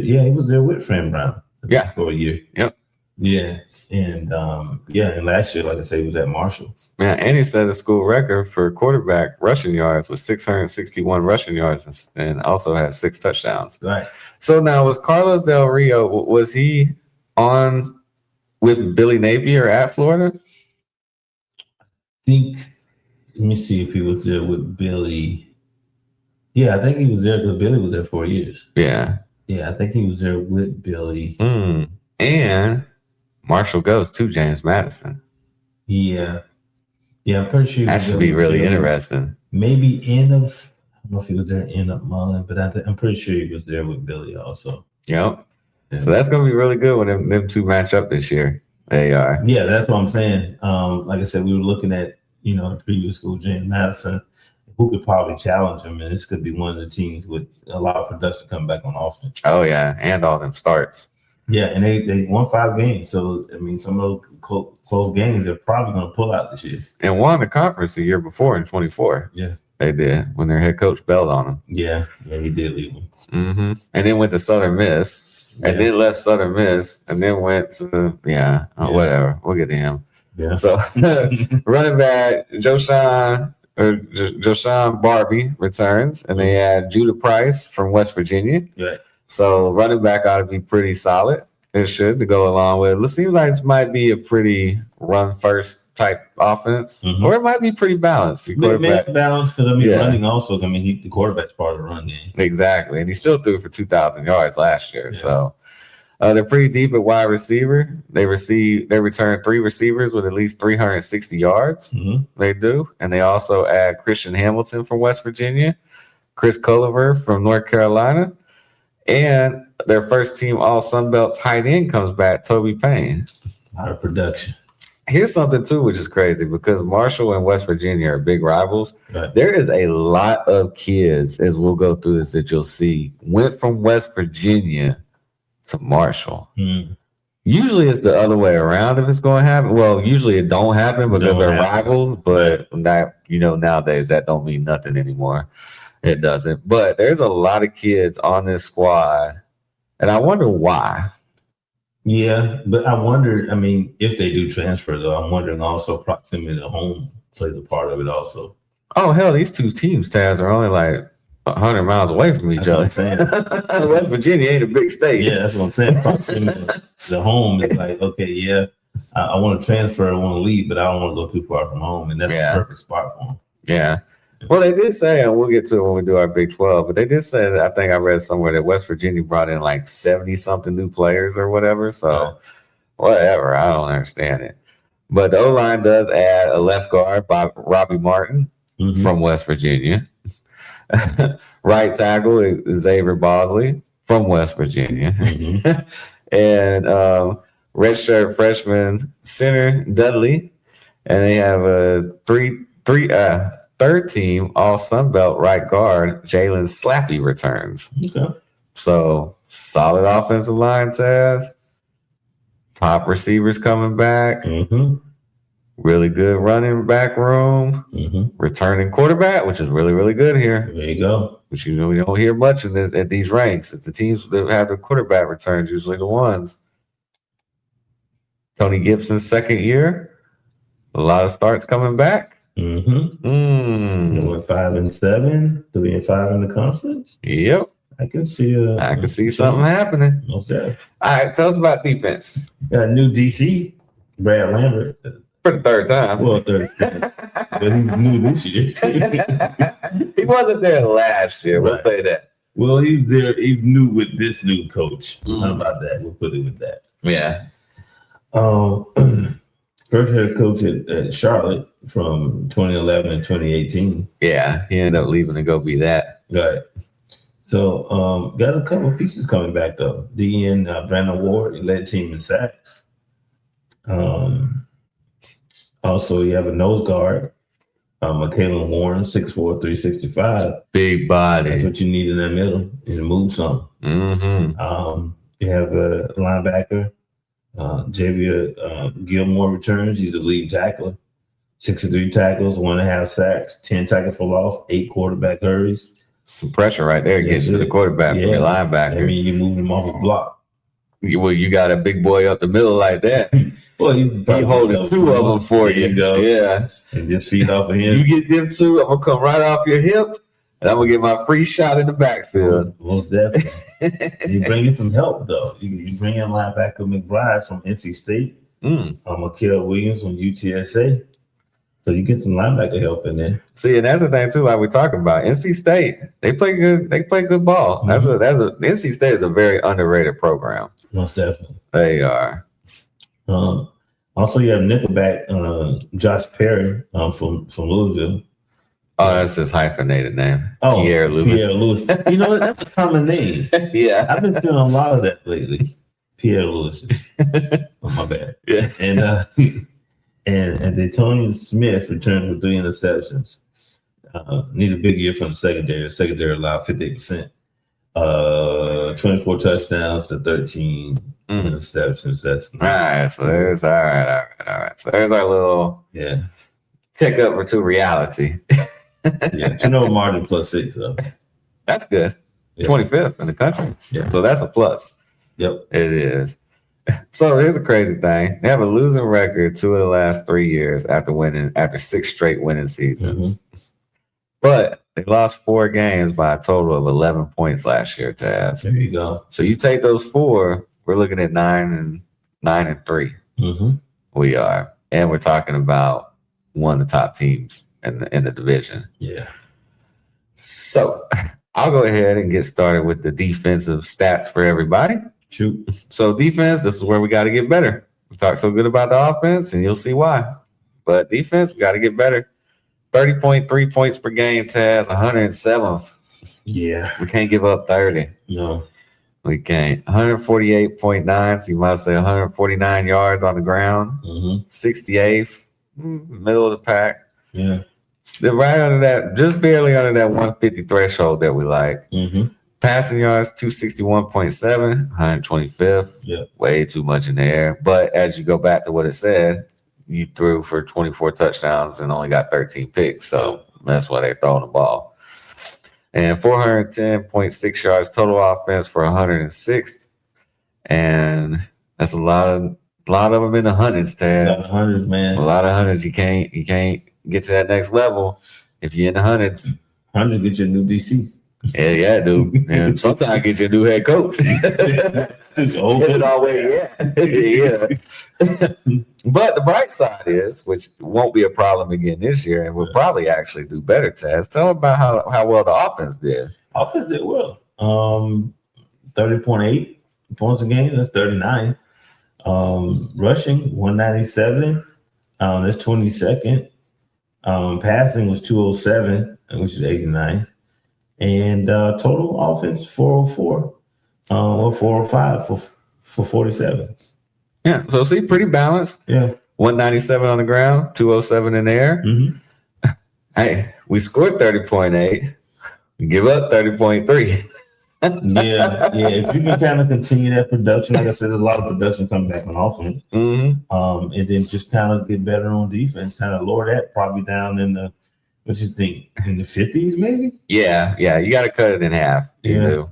there with Fran Brown. Yeah. For a year. Yep. Yeah, and and last year, like I say, he was at Marshall. Man, and he set a school record for quarterback rushing yards with 661 rushing yards and also had 6 touchdowns. Right. So now, was Carlos Del Rio, was he on with Billy Napier at Florida? Let me see if he was there with Billy. Yeah, I think he was there because Billy was there 4 years. Yeah. Yeah, I think he was there with Billy. And Marshall goes to James Madison. Yeah, I'm pretty sure that should be really interesting. Maybe I don't know if he was there in Mullen, but I'm pretty sure he was there with Billy also. Yep. Yeah. So that's gonna be really good when them two match up this year. They are. Yeah, that's what I'm saying. Like I said, we were looking at the previous school, James Madison, who could probably challenge him, and this could be one of the teams with a lot of production coming back on offense. Oh yeah, and all them starts. Yeah, and they won 5 games. So I mean, some of those close games they're probably going to pull out this year. And won the conference the year before in 24. Yeah, they did when their head coach bailed on them. Yeah, he did leave them. Mm-hmm. And then went to Southern Miss, and then left Southern Miss, and then went to whatever. We'll get to him. Yeah. So running back Joshawn Barbie returns, and they add Judah Price from West Virginia. Right. So running back ought to be pretty solid. It should to go along with it. It seems like it might be a pretty run first type offense, or it might be pretty balanced. Maybe balanced because running also. The quarterback's part of the run game. Exactly, and he still threw for 2,000 yards last year. Yeah. So they're pretty deep at wide receiver. They return 3 receivers with at least 360 yards. They do, and they also add Christian Hamilton from West Virginia, Chris Culliver from North Carolina. And their first team all Sun Belt tight end comes back, Toby Payne. A lot of production. Here's something too, which is crazy because Marshall and West Virginia are big rivals. Right. There is a lot of kids, as we'll go through this, that you'll see went from West Virginia to Marshall. Usually it's the other way around if it's going to happen. Well, usually it don't happen because they're rivals, but that nowadays that don't mean nothing anymore. It doesn't. But there's a lot of kids on this squad, and I wonder why. Yeah, but I wonder, if they do transfer, though, I'm wondering also proximity to home plays a part of it also. Oh, hell, these two teams, Taz, are only like 100 miles away from each other. West Virginia ain't a big state. Yeah, that's what I'm saying. Proximity to home is like, okay, yeah, I want to transfer, I want to leave, but I don't want to go too far from home, and that's the perfect spot for them. Yeah. Well, they did say, and we'll get to it when we do our Big 12, but they did say that I think I read somewhere that West Virginia brought in like 70-something new players or whatever. So, whatever. I don't understand it. But the O-line does add a left guard by Robbie Martin from West Virginia. Right tackle is Xavier Bosley from West Virginia. And redshirt freshman center Dudley. And they have a third team all Sun Belt right guard Jalen Slappy returns. Okay. So solid offensive line, Taz. Top receivers coming back. Really good running back room. Returning quarterback, which is really, really good here. There you go. Which we don't hear much at these ranks. It's the teams that have the quarterback returns, usually the ones. Tony Gibson's second year. A lot of starts coming back. They went 5-7, 3-5 in the conference. Yep. I can see something happening. Okay. All right, tell us about defense. Got a new DC, Brad Lambert. For the third time. Well, but he's new this year. He wasn't there last year. We'll say that. Well, he's there. He's new with this new coach. How about that? We'll put it with that. Yeah. First head coach at Charlotte from 2011 and 2018. Yeah, he ended up leaving to go be that. Right. So got a couple of pieces coming back though. DN Brandon Ward, he led team in sacks. Also, you have a nose guard, Michaela Warren, 6'4", 365. Big body. That's what you need in that middle and to move something. You have a linebacker. Javier Gilmore returns. He's a lead tackler. 63 tackles, 1.5 sacks, 10 tackles for loss, 8 quarterback hurries. Some pressure right there getting to the quarterback from your linebacker. You moving him off the block. Well, you got a big boy up the middle like that. Well, He holding two of them for There you. go. Yeah. And just feed off of You him. get them two, I'm gonna come right off your hip, and I'm gonna get my free shot in the backfield. Most definitely. You bring in some help though. You bring in linebacker McBride from NC State. Akil Williams from UTSA. So you get some linebacker help in there. See, and that's the thing too, like we're talking about. NC State, they play good. They play good ball. NC State is a very underrated program. Most definitely. They are. Also, you have Nickelback, Josh Perry from Louisville. Oh, that's his hyphenated name. Oh, Pierre Lewis. Pierre Lewis. You know, that's a common name. Yeah. I've been seeing a lot of that lately. Pierre Lewis. Oh, my bad. Yeah. And and Daytonian Smith returned with 3 interceptions. Need a big year from the secondary. The secondary allowed 58%. 24 touchdowns to 13 interceptions. That's All right. So there's all right. So there's our little check up to reality. Martin +6 though. That's good. Yeah. 25th in the country. Yeah. So that's a plus. Yep. It is. So here's a crazy thing. They have a losing record 2 of the last 3 years after 6 straight winning seasons. But they lost 4 games by a total of 11 points last year, Taz. There you go. So you take those 4, we're looking at 9-3. We are. And we're talking about one of the top teams in the division. Yeah. So I'll go ahead and get started with the defensive stats for everybody. Shoot. So defense, this is where we got to get better. We talked so good about the offense, and you'll see why. But defense, we got to get better. 30.3 points per game, Taz, 107th. Yeah. We can't give up 30. No. We can't. 148.9, so you might say 149 yards on the ground. 68th, middle of the pack. Yeah. Right under that, just barely under that 150 threshold that we like. Passing yards, 261.7, 125th. Yeah. Way too much in the air. But as you go back to what it said, you threw for 24 touchdowns and only got 13 picks. So that's why they're throwing the ball. And 410.6 yards total offense for 106th. And that's a lot of them in the hundreds, Ted. Got the hundreds, man. A lot of hundreds. You can't get to that next level if you're in the hundreds. 100 get your new DC. Yeah, dude. And sometimes get your new head coach. Get it all way, yeah. But the bright side is, which won't be a problem again this year, and we'll probably actually do better, Taz. Tell them about how well the offense did. Offense did well. 30.8 points a game. That's 39. Rushing 197. That's 22nd. Passing was 207, which is 89. And total offense 404 or 405 for 47. Yeah, so see, pretty balanced. Yeah. 197 on the ground, 207 in the air. Hey, we scored 30.8. We give up 30.3. yeah. If you can kind of continue that production, like I said, there's a lot of production coming back on offense. And then just kind of get better on defense, kind of lower that probably down in the, what you think, in the 50s maybe? Yeah, you got to cut it in half. You do.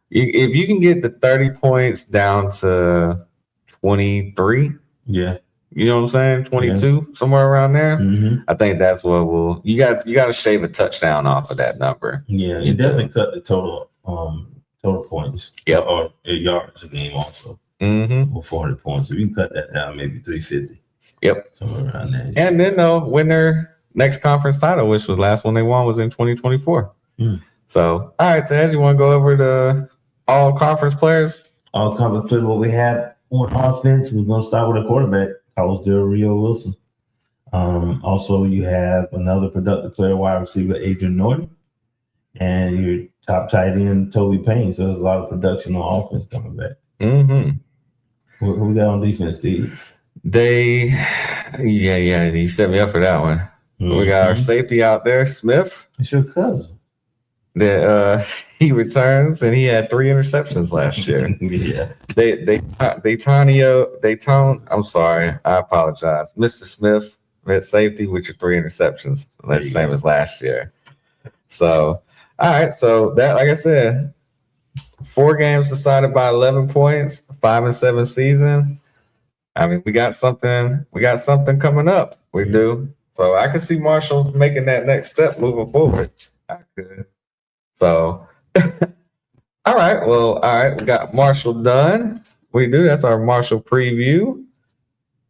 If you can get the 30 points down to 23, yeah, you know what I'm saying, 22, somewhere around there. I think that's what you got to shave a touchdown off of that number. Yeah, you definitely cut the total points. Yep. Or yards a game also. For 400 points. If you can cut that down, maybe 350. Yep. Somewhere around there. And then they'll win their next conference title, which was last one they won was in 2024. So, all right, Ted, you want to go over the all conference players? All conference players, what we have on offense, we're going to start with a quarterback, Carlos Del Rio Wilson. Also, you have another productive player, wide receiver, Adrian Norton. And your top tight end, Toby Payne. So there's a lot of production on offense coming back. What we got on defense, Steve? You set me up for that one. We got our safety out there, Smith. It's your cousin. That he returns and he had 3 interceptions last year. I'm sorry, I apologize. Mr. Smith at safety with your 3 interceptions. That's the same as last year. So all right, so that, like I said, 4 games decided by 11 points, 5-7 season. I mean, we got something coming up. We do. So I can see Marshall making that next step moving forward. I could. So, all right. Well, all right. We got Marshall done. We do. That's our Marshall preview.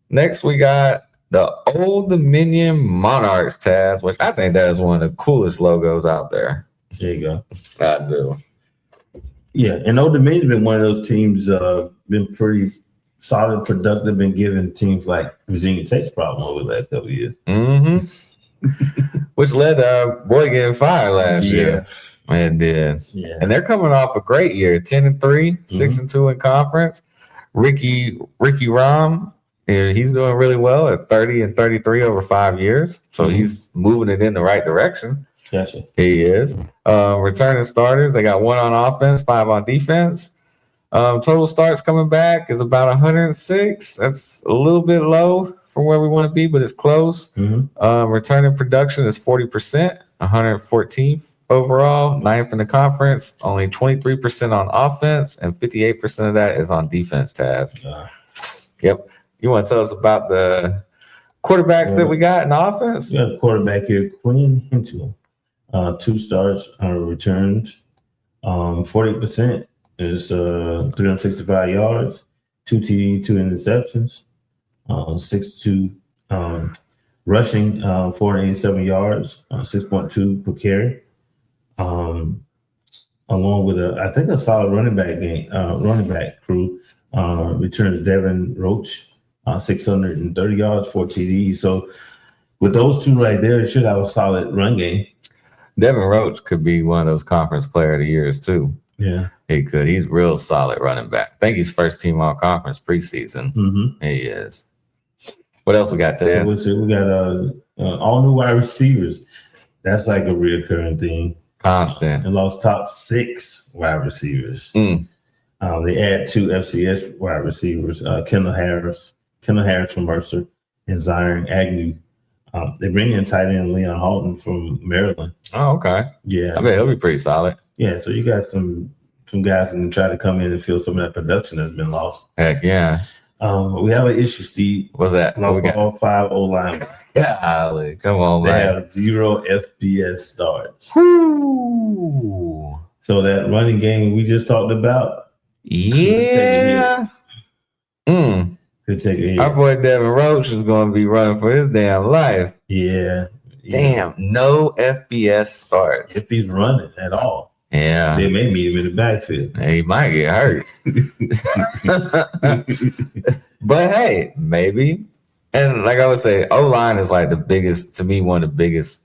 Next, we got the Old Dominion Monarchs, Taz, which I think that is one of the coolest logos out there. There you go. I do. Yeah, and Old Dominion's been one of those teams, been pretty solid, productive, been giving teams like Virginia Tech's problem over the last couple of years. Mm-hmm. Which led to Boy getting fired last year. It did. Yeah. And they're coming off a great year, 10-3, 6-2 in conference. Ricky Rom, he's doing really well at 30-33 over 5 years. So he's moving it in the right direction. Gotcha. He is. Returning starters, they got 1 on offense, 5 on defense. Total starts coming back is about 106. That's a little bit low from where we want to be, but it's close. Returning production is 40%, 114th overall, 9th in the conference, only 23% on offense, and 58% of that is on defense, Taz. Yep. You want to tell us about the quarterbacks that we got in offense? We got a quarterback here, Quinn Hinton. 2 starts returns, 40% is 365 yards, 2 TD, 2 interceptions, 6-2 rushing, 487 yards, 6.2 per carry. Along with a solid running back crew. Returns Devin Roach, 630 yards, 4 TDs. So with those 2 right there, it should have a solid run game. Devin Roach could be one of those conference player of the years too. Yeah, he could. He's real solid running back. I think he's first team all conference preseason. He is. What else we got today? So we got all new wide receivers. That's like a reoccurring thing. Constant. They lost top 6 wide receivers. They add 2 FCS wide receivers, Kendall Harris from Mercer, and Zion Agnew. They bring in tight end Leon Halton from Maryland. Oh, okay. Yeah. I bet he'll be pretty solid. Yeah, so you got some guys that can try to come in and fill some of that production that's been lost. Heck yeah. We have an issue, Steve. What's that? Lost all 5 O-linemen. Golly, come on, They man. have 0 FBS starts. Woo. So that running game we just talked about, Yeah. could take a hit. Our boy Devin Roach is going to be running for his damn life. Yeah. Damn, no FBS starts. If he's running at all, Yeah. they may meet him in the backfield. He might get hurt. But hey, maybe. And like I would say, O-line is like the biggest, to me, one of the biggest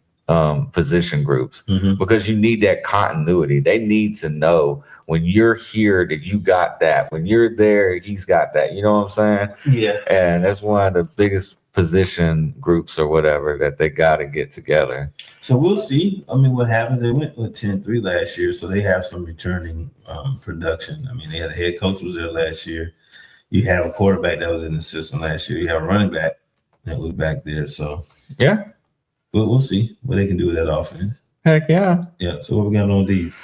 position groups because you need that continuity. They need to know when you're here that you got that. When you're there, he's got that. You know what I'm saying? Yeah. And that's one of the biggest position groups or whatever that they got to get together. So we'll see. I mean, what happens? They went with 10-3 last year, so they have some returning production. I mean, they had a head coach who was there last year. You have a quarterback that was in the system last year. You have a running back that was back there. So Yeah. we'll see what they can do with that offense. Heck yeah. Yeah. So what we got on these?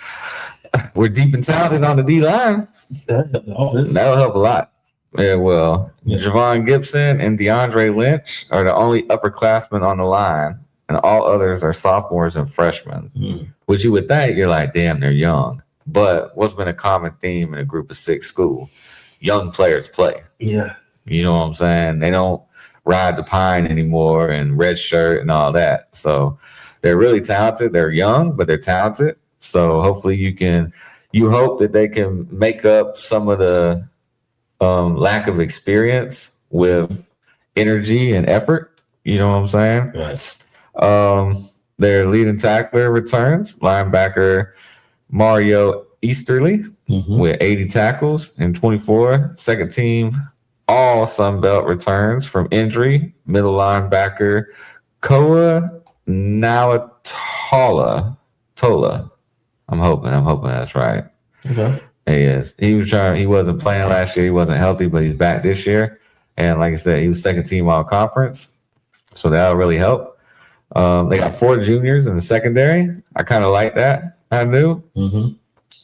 We're deep and talented on the D-line. The offense. That'll help a lot. Yeah, well, Yeah. Javon Gibson and DeAndre Lynch are the only upperclassmen on the line, and all others are sophomores and freshmen. Which you would think, you're like, damn, they're young. But what's been a common theme in a group of 6 school? Young players play. Yeah. You know what I'm saying? They don't ride the pine anymore and red shirt and all that. So they're really talented. They're young, but they're talented. So hopefully you hope that they can make up some of the lack of experience with energy and effort. You know what I'm saying? Right. Their leading tackler returns, linebacker Mario Easterly with 80 tackles and 24. Second team all Sun Belt returns from injury. Middle linebacker Koa Nawatola. I'm hoping that's right. Okay. He is. He wasn't playing last year. He wasn't healthy, but he's back this year. And like I said, he was second team all conference. So that'll really help. They got 4 juniors in the secondary. I kind of like that. I do.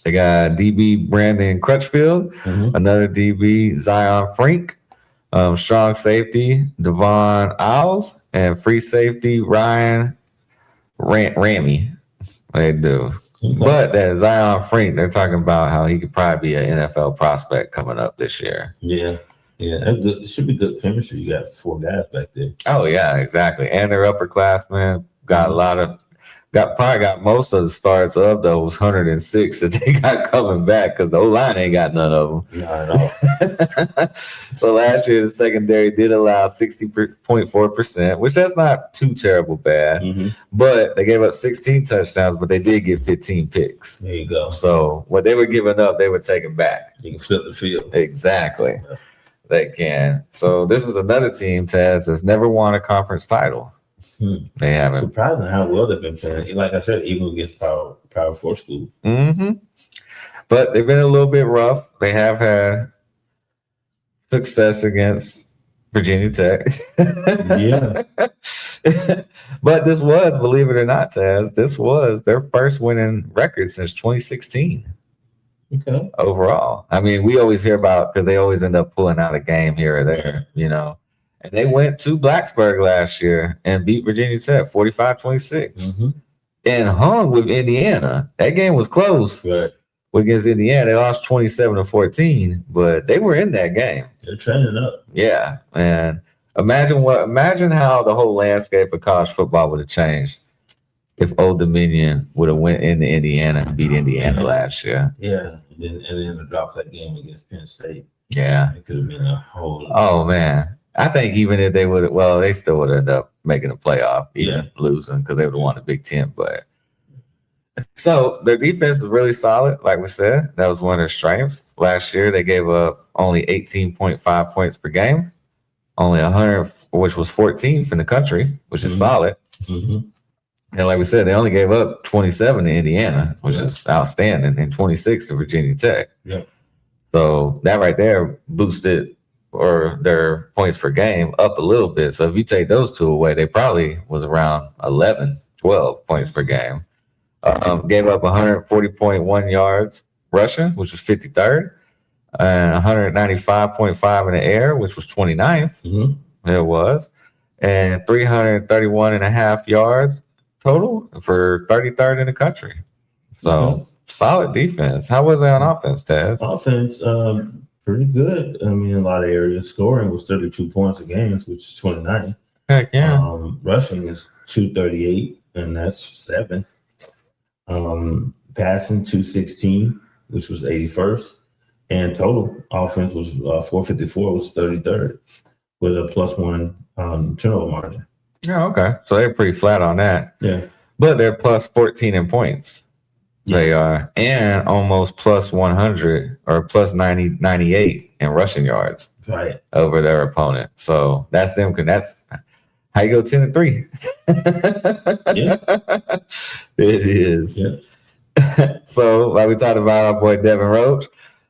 They got DB Brandon Crutchfield, Mhm. another DB Zion Frink, strong safety Devon Isles, and free safety Ryan Ramey. They do. Okay. But that Zion Frink, they're talking about how he could probably be an NFL prospect coming up this year. Yeah. That's good. It should be good chemistry. You got 4 guys back there. Oh yeah, exactly. And they're upperclassmen. Got a lot of got most of the starts of those 106 that they got coming back because the O-line ain't got none of them. Not at all. So last year the secondary did allow 60.4%, which that's not too terrible bad. Mhm. But they gave up 16 touchdowns, but they did get 15 picks. There you go. So what they were giving up, they were taking back. You can flip the field. Exactly. Yeah. They can. So this is another team, Taz, that's never won a conference title. They haven't. Surprising how well they've been playing. Like I said, even against Power 4 school. Mm-hmm. But they've been a little bit rough. They have had success against Virginia Tech. Yeah. But this was, believe it or not, Taz, this was their first winning record since 2016 Okay. overall. I mean, we always hear about because they always end up pulling out a game here or there, you know. And they went to Blacksburg last year and beat Virginia Tech 45-26 Mm-hmm. and hung with Indiana. That game was close Right. against Indiana. They lost 27-14, but they were in that game. They're trending up. Yeah. And imagine how the whole landscape of college football would have changed if Old Dominion would have went into Indiana and beat Indiana last year. Yeah. And then dropped that game against Penn State. Yeah. It could have been a whole. Oh man. I think even if they would, well, they still would end up making a playoff, even losing because they would have won the Big Ten. But so their defense is really solid, like we said. That was one of their strengths. Last year they gave up only 18.5 points per game, only 100, which was 14th in the country, which is solid. Mm-hmm. And like we said, they only gave up 27 to Indiana, which is outstanding, and 26 to Virginia Tech. Yeah. So that right there boosted or their points per game up a little bit. So if you take those two away, they probably was around 11, 12 points per game. Gave up 140.1 yards rushing, which was 53rd, and 195.5 in the air, which was 29th. Mm-hmm. It was, and 331.5 yards total for 33rd in the country. So solid defense. How was it on offense, Taz? Offense, pretty good. I mean, a lot of areas. Scoring was 32 points a game, which is 29th. Heck yeah. Rushing is 238, and that's 7th. Passing 216, which was 81st. And total offense was 454, was 33rd, with a +1 turnover margin. Yeah, okay. So they're pretty flat on that. Yeah. But they're plus 14 in points. They are, and almost plus 100 or plus 98 in rushing yards Right. over their opponent. So that's them. That's how you go 10-3. Yeah. It is. Yeah. So, like we talked about, our boy Devin Roach.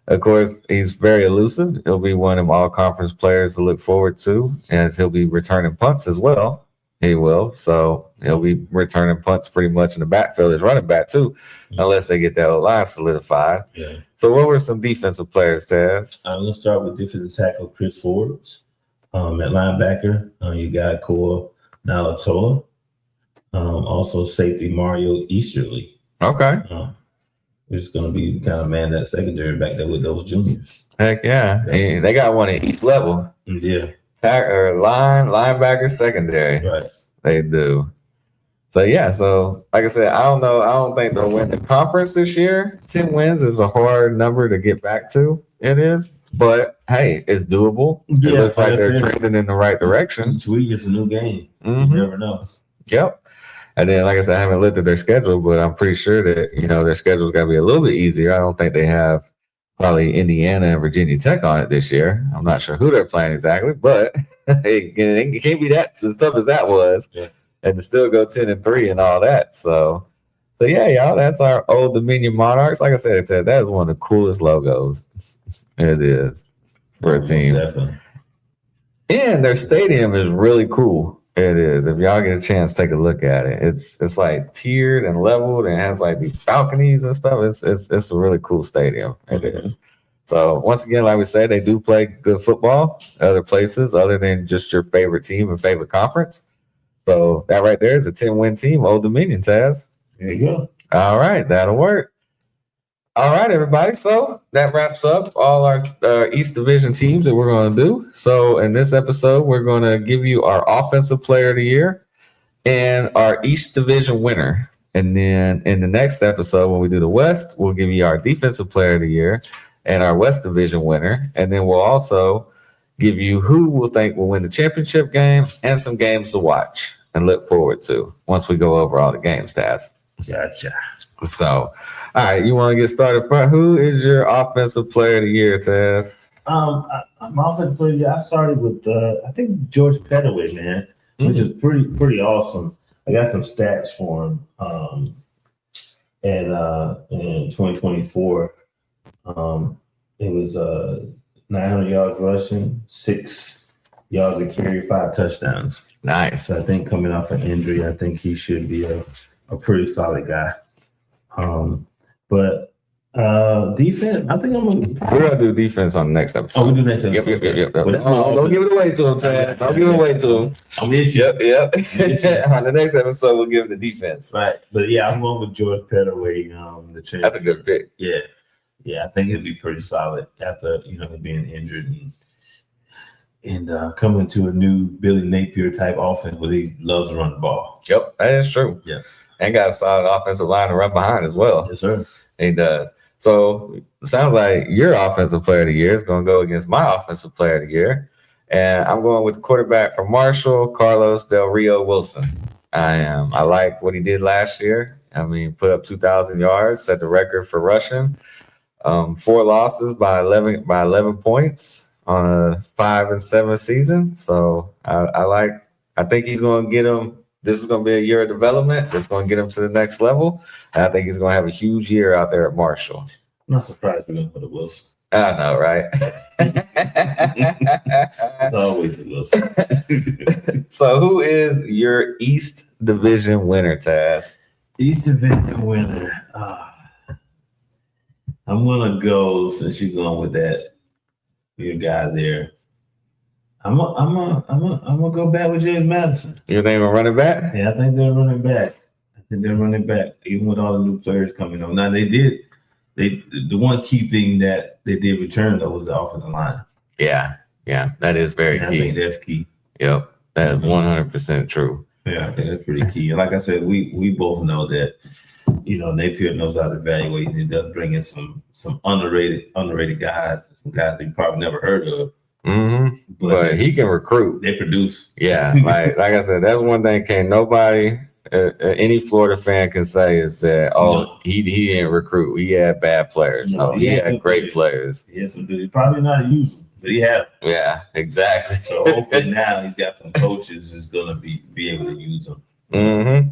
Of course, he's very elusive. He'll be one of them all-conference players to look forward to, and he'll be returning punts as well. He will. So he'll be returning punts pretty much in the backfield as running back too, unless they get that line solidified. Yeah. So what were some defensive players, Taz? I'm going to start with defensive tackle Chris Forbes. At linebacker, you got Core Nalatola. Also safety Mario Easterly. Okay. Who's going to be kind of man that secondary back there with those juniors. Heck yeah. Hey, they got one at each level. Yeah. Linebacker, secondary. Right. They do. So yeah, so like I said, I don't know. I don't think they'll win the conference this year. 10 wins is a hard number to get back to. It is. But hey, it's doable. It Yeah, looks like they're yeah. trending in the right direction. Each week it's a new game. Mhm. You never know. Yep. And then, like I said, I haven't looked at their schedule, but I'm pretty sure that, their schedule's got to be a little bit easier. I don't think they have probably Indiana and Virginia Tech on it this year. I'm not sure who they're playing exactly, but it can't be that as tough as that was. Yeah. And to still go 10-3 and all that. So yeah, y'all, that's our Old Dominion Monarchs. Like I said, Ted, that is one of the coolest logos. It is for a Most team. definitely. And their stadium is really cool. It is. If y'all get a chance, take a look at it. It's like tiered and leveled and has like these balconies and stuff. It's a really cool stadium. It is. So once again, like we said, they do play good football other places other than just your favorite team and favorite conference. So that right there is a 10-win team, Old Dominion, Taz. There you go. All right, that'll work. All right, everybody. So that wraps up all our East Division teams that we're going to do. So in this episode, we're going to give you our Offensive Player of the Year and our East Division winner. And then in the next episode, when we do the West, we'll give you our Defensive Player of the Year and our West Division winner. And then we'll also give you who we'll think will win the championship game and some games to watch and look forward to once we go over all the games, Taz. Gotcha. So, all right, you want to get started front? Who is your Offensive Player of the Year, Taz? I'm offensive player. Yeah, I started with I think George Pettaway, man, which is pretty awesome. I got some stats for him. And in 2024, it was 900 yards rushing, 6 yards to carry, 5 touchdowns. Nice. So I think coming off an injury, I think he should be a pretty solid guy. But defense, I think We're gonna do defense on the next episode. we do next episode. Yep. But- Don't give it away to him, Taz. Don't give it away to him. I'm itchy. Yep. On the next episode, we'll give him the defense. Right. But yeah, I'm going with George Pettaway. The trans- That's a good pick. Yeah, I think it'd be pretty solid after being injured and coming to a new Billy Napier type offense where he loves to run the ball. Yep, that is true. Yeah. And got a solid offensive line to run behind as well. Yes, sir. He does. So it sounds like your Offensive Player of the Year is going to go against my Offensive Player of the Year. And I'm going with the quarterback from Marshall, Carlos Del Rio Wilson. I am. I like what he did last year. I mean, put up 2,000 yards, set the record for rushing. 4 losses by 11 points on a 5-7 season. So I think he's going to get him. This is going to be a year of development that's going to get him to the next level. And I think he's going to have a huge year out there at Marshall. I'm not surprised we're going to put a Wilson. I know, right? It's always a Wilson. So who is your East Division winner, Taz? East Division winner. I'm gonna go since you're going with that. Your guy there. I'm gonna go back with James Madison. Your name a running back? Yeah, I think they're running back. Even with all the new players coming on. Now the one key thing that they did return though was the offensive line. Yeah, that is very I key. think that's key. Yep, that is 100% true. Yeah, I think that's pretty key. And like I said, we both know that Napier knows how to evaluate, and he does bring in some underrated guys, some guys that you probably never heard of. Mm-hmm. But he can recruit. They produce. Yeah, like I said, that's one thing. Can't nobody, any Florida fan can say is that he didn't recruit. He had bad players. No, he had great players. He had some good. He probably not a user, but he had. Yeah, exactly. So hopefully now he's got some coaches who's gonna be able to use them. Mm-hmm.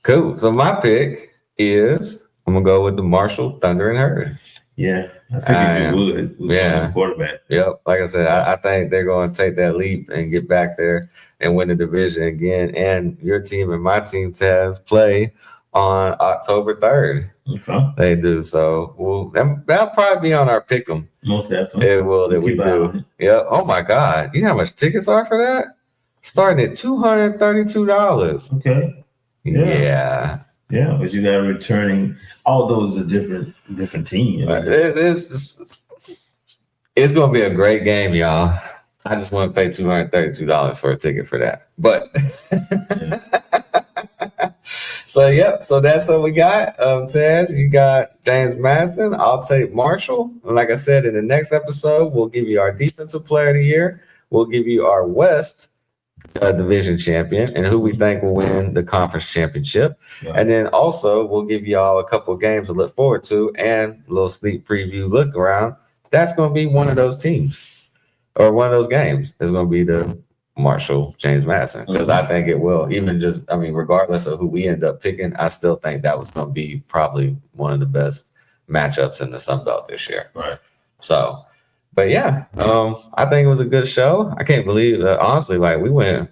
Cool. So my pick is I'm gonna go with the Marshall Thunder and Herd. Yeah, I think he would. Yeah, quarterback. Yep. Like I said, I think they're going to take that leap and get back there and win the division again. And your team and my team, Taz, play on October 3rd. Okay. They do. So that'll probably be on our pick 'em. Most definitely. It will that we Keep an eye on do. it. Yeah. Oh my God. You know how much tickets are for that? Starting at $232. Okay. Yeah. Yeah, but you got returning. All those are different teams. It's going to be a great game, y'all. I just want to pay $232 for a ticket for that. But so that's what we got. Ted, you got James Madison. I'll take Marshall. And like I said, in the next episode, we'll give you our Defensive Player of the Year. We'll give you our West Division champion and who we think will win the conference championship. Yeah. And then also we'll give y'all a couple of games to look forward to and a little sneak preview look around. That's going to be one of those teams or one of those games is going to be the Marshall James Madison because I think it will regardless of who we end up picking, I still think that was going to be probably one of the best matchups in the Sun Belt this year. Right. So, but yeah, I think it was a good show. I can't believe that honestly, like we went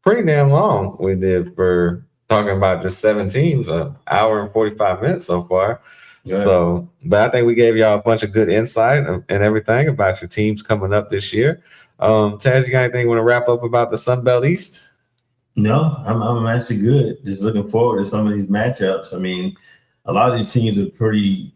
pretty damn long we did for talking about just 7 teams, an hour and 45 minutes so far. Yeah. So, but I think we gave y'all a bunch of good insight and everything about your teams coming up this year. Taz, you got anything you want to wrap up about the Sun Belt East? No, I'm actually good. Just looking forward to some of these matchups. I mean, a lot of these teams are pretty,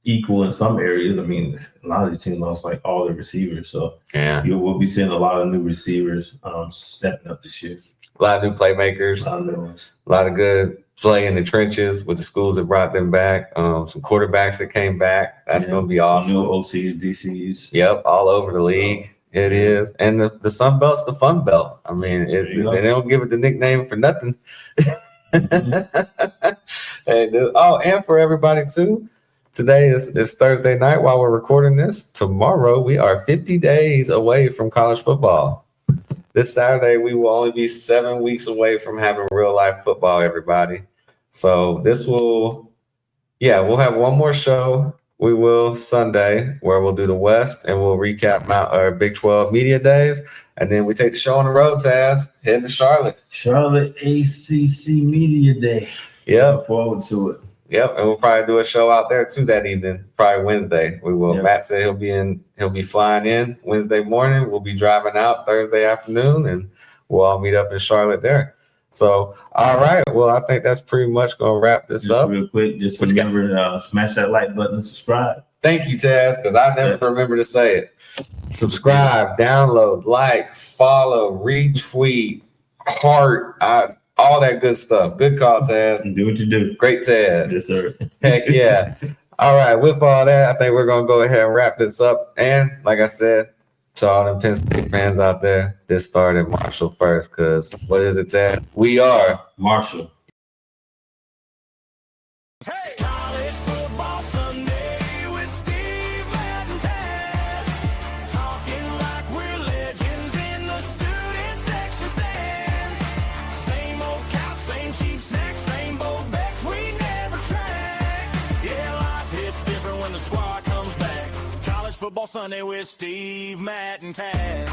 equal in some areas. I mean, a lot of these teams lost like all their receivers, so Yeah, we'll be seeing a lot of new receivers stepping up this year. a lot of new playmakers, A lot of new ones. a lot of good play in the trenches with the schools that brought them back. Some quarterbacks that came back. That's Yeah. going to be Some awesome. new OCs, DCs. Yep, all over the league. It is. And the Sun Belt's the fun belt. I mean, There you go. they don't give it the nickname for nothing. Mm-hmm. And for everybody too, today is Thursday night while we're recording this. Tomorrow we are 50 days away from college football. This Saturday we will only be 7 weeks away from having real life football, everybody. So we'll have one more show. We will Sunday where we'll do the West and we'll recap our Big 12 media days. And then we take the show on the road, Taz, heading to Charlotte. Charlotte ACC Media Day. Yep. Look forward to it. Yep. And we'll probably do a show out there too that evening, probably Wednesday. We will. Yep. Matt said he'll be flying in Wednesday morning. We'll be driving out Thursday afternoon and we'll all meet up in Charlotte there. So, all right. Well, I think that's pretty much going to wrap this Just up. real quick, just What you got? remember, smash that like button and subscribe. Thank you, Taz, because I never remember to say it. Subscribe, download, like, follow, retweet, heart, all that good stuff. Good call, Taz. And do what you do. Great, Taz. Yes, sir. Heck yeah. All right. With all that, I think we're going to go ahead and wrap this up. And like I said, to all them Penn State fans out there, this started Marshall first because what is it, Taz? We are Marshall. Hey! College football Sunday with Steve, Matt, and Taz. Talking like we're legends in the student section stands. Same old couch, same cheap snacks, same old bets we never track. Yeah, life hits different when the squad comes back. College football Sunday with Steve, Matt, and Taz.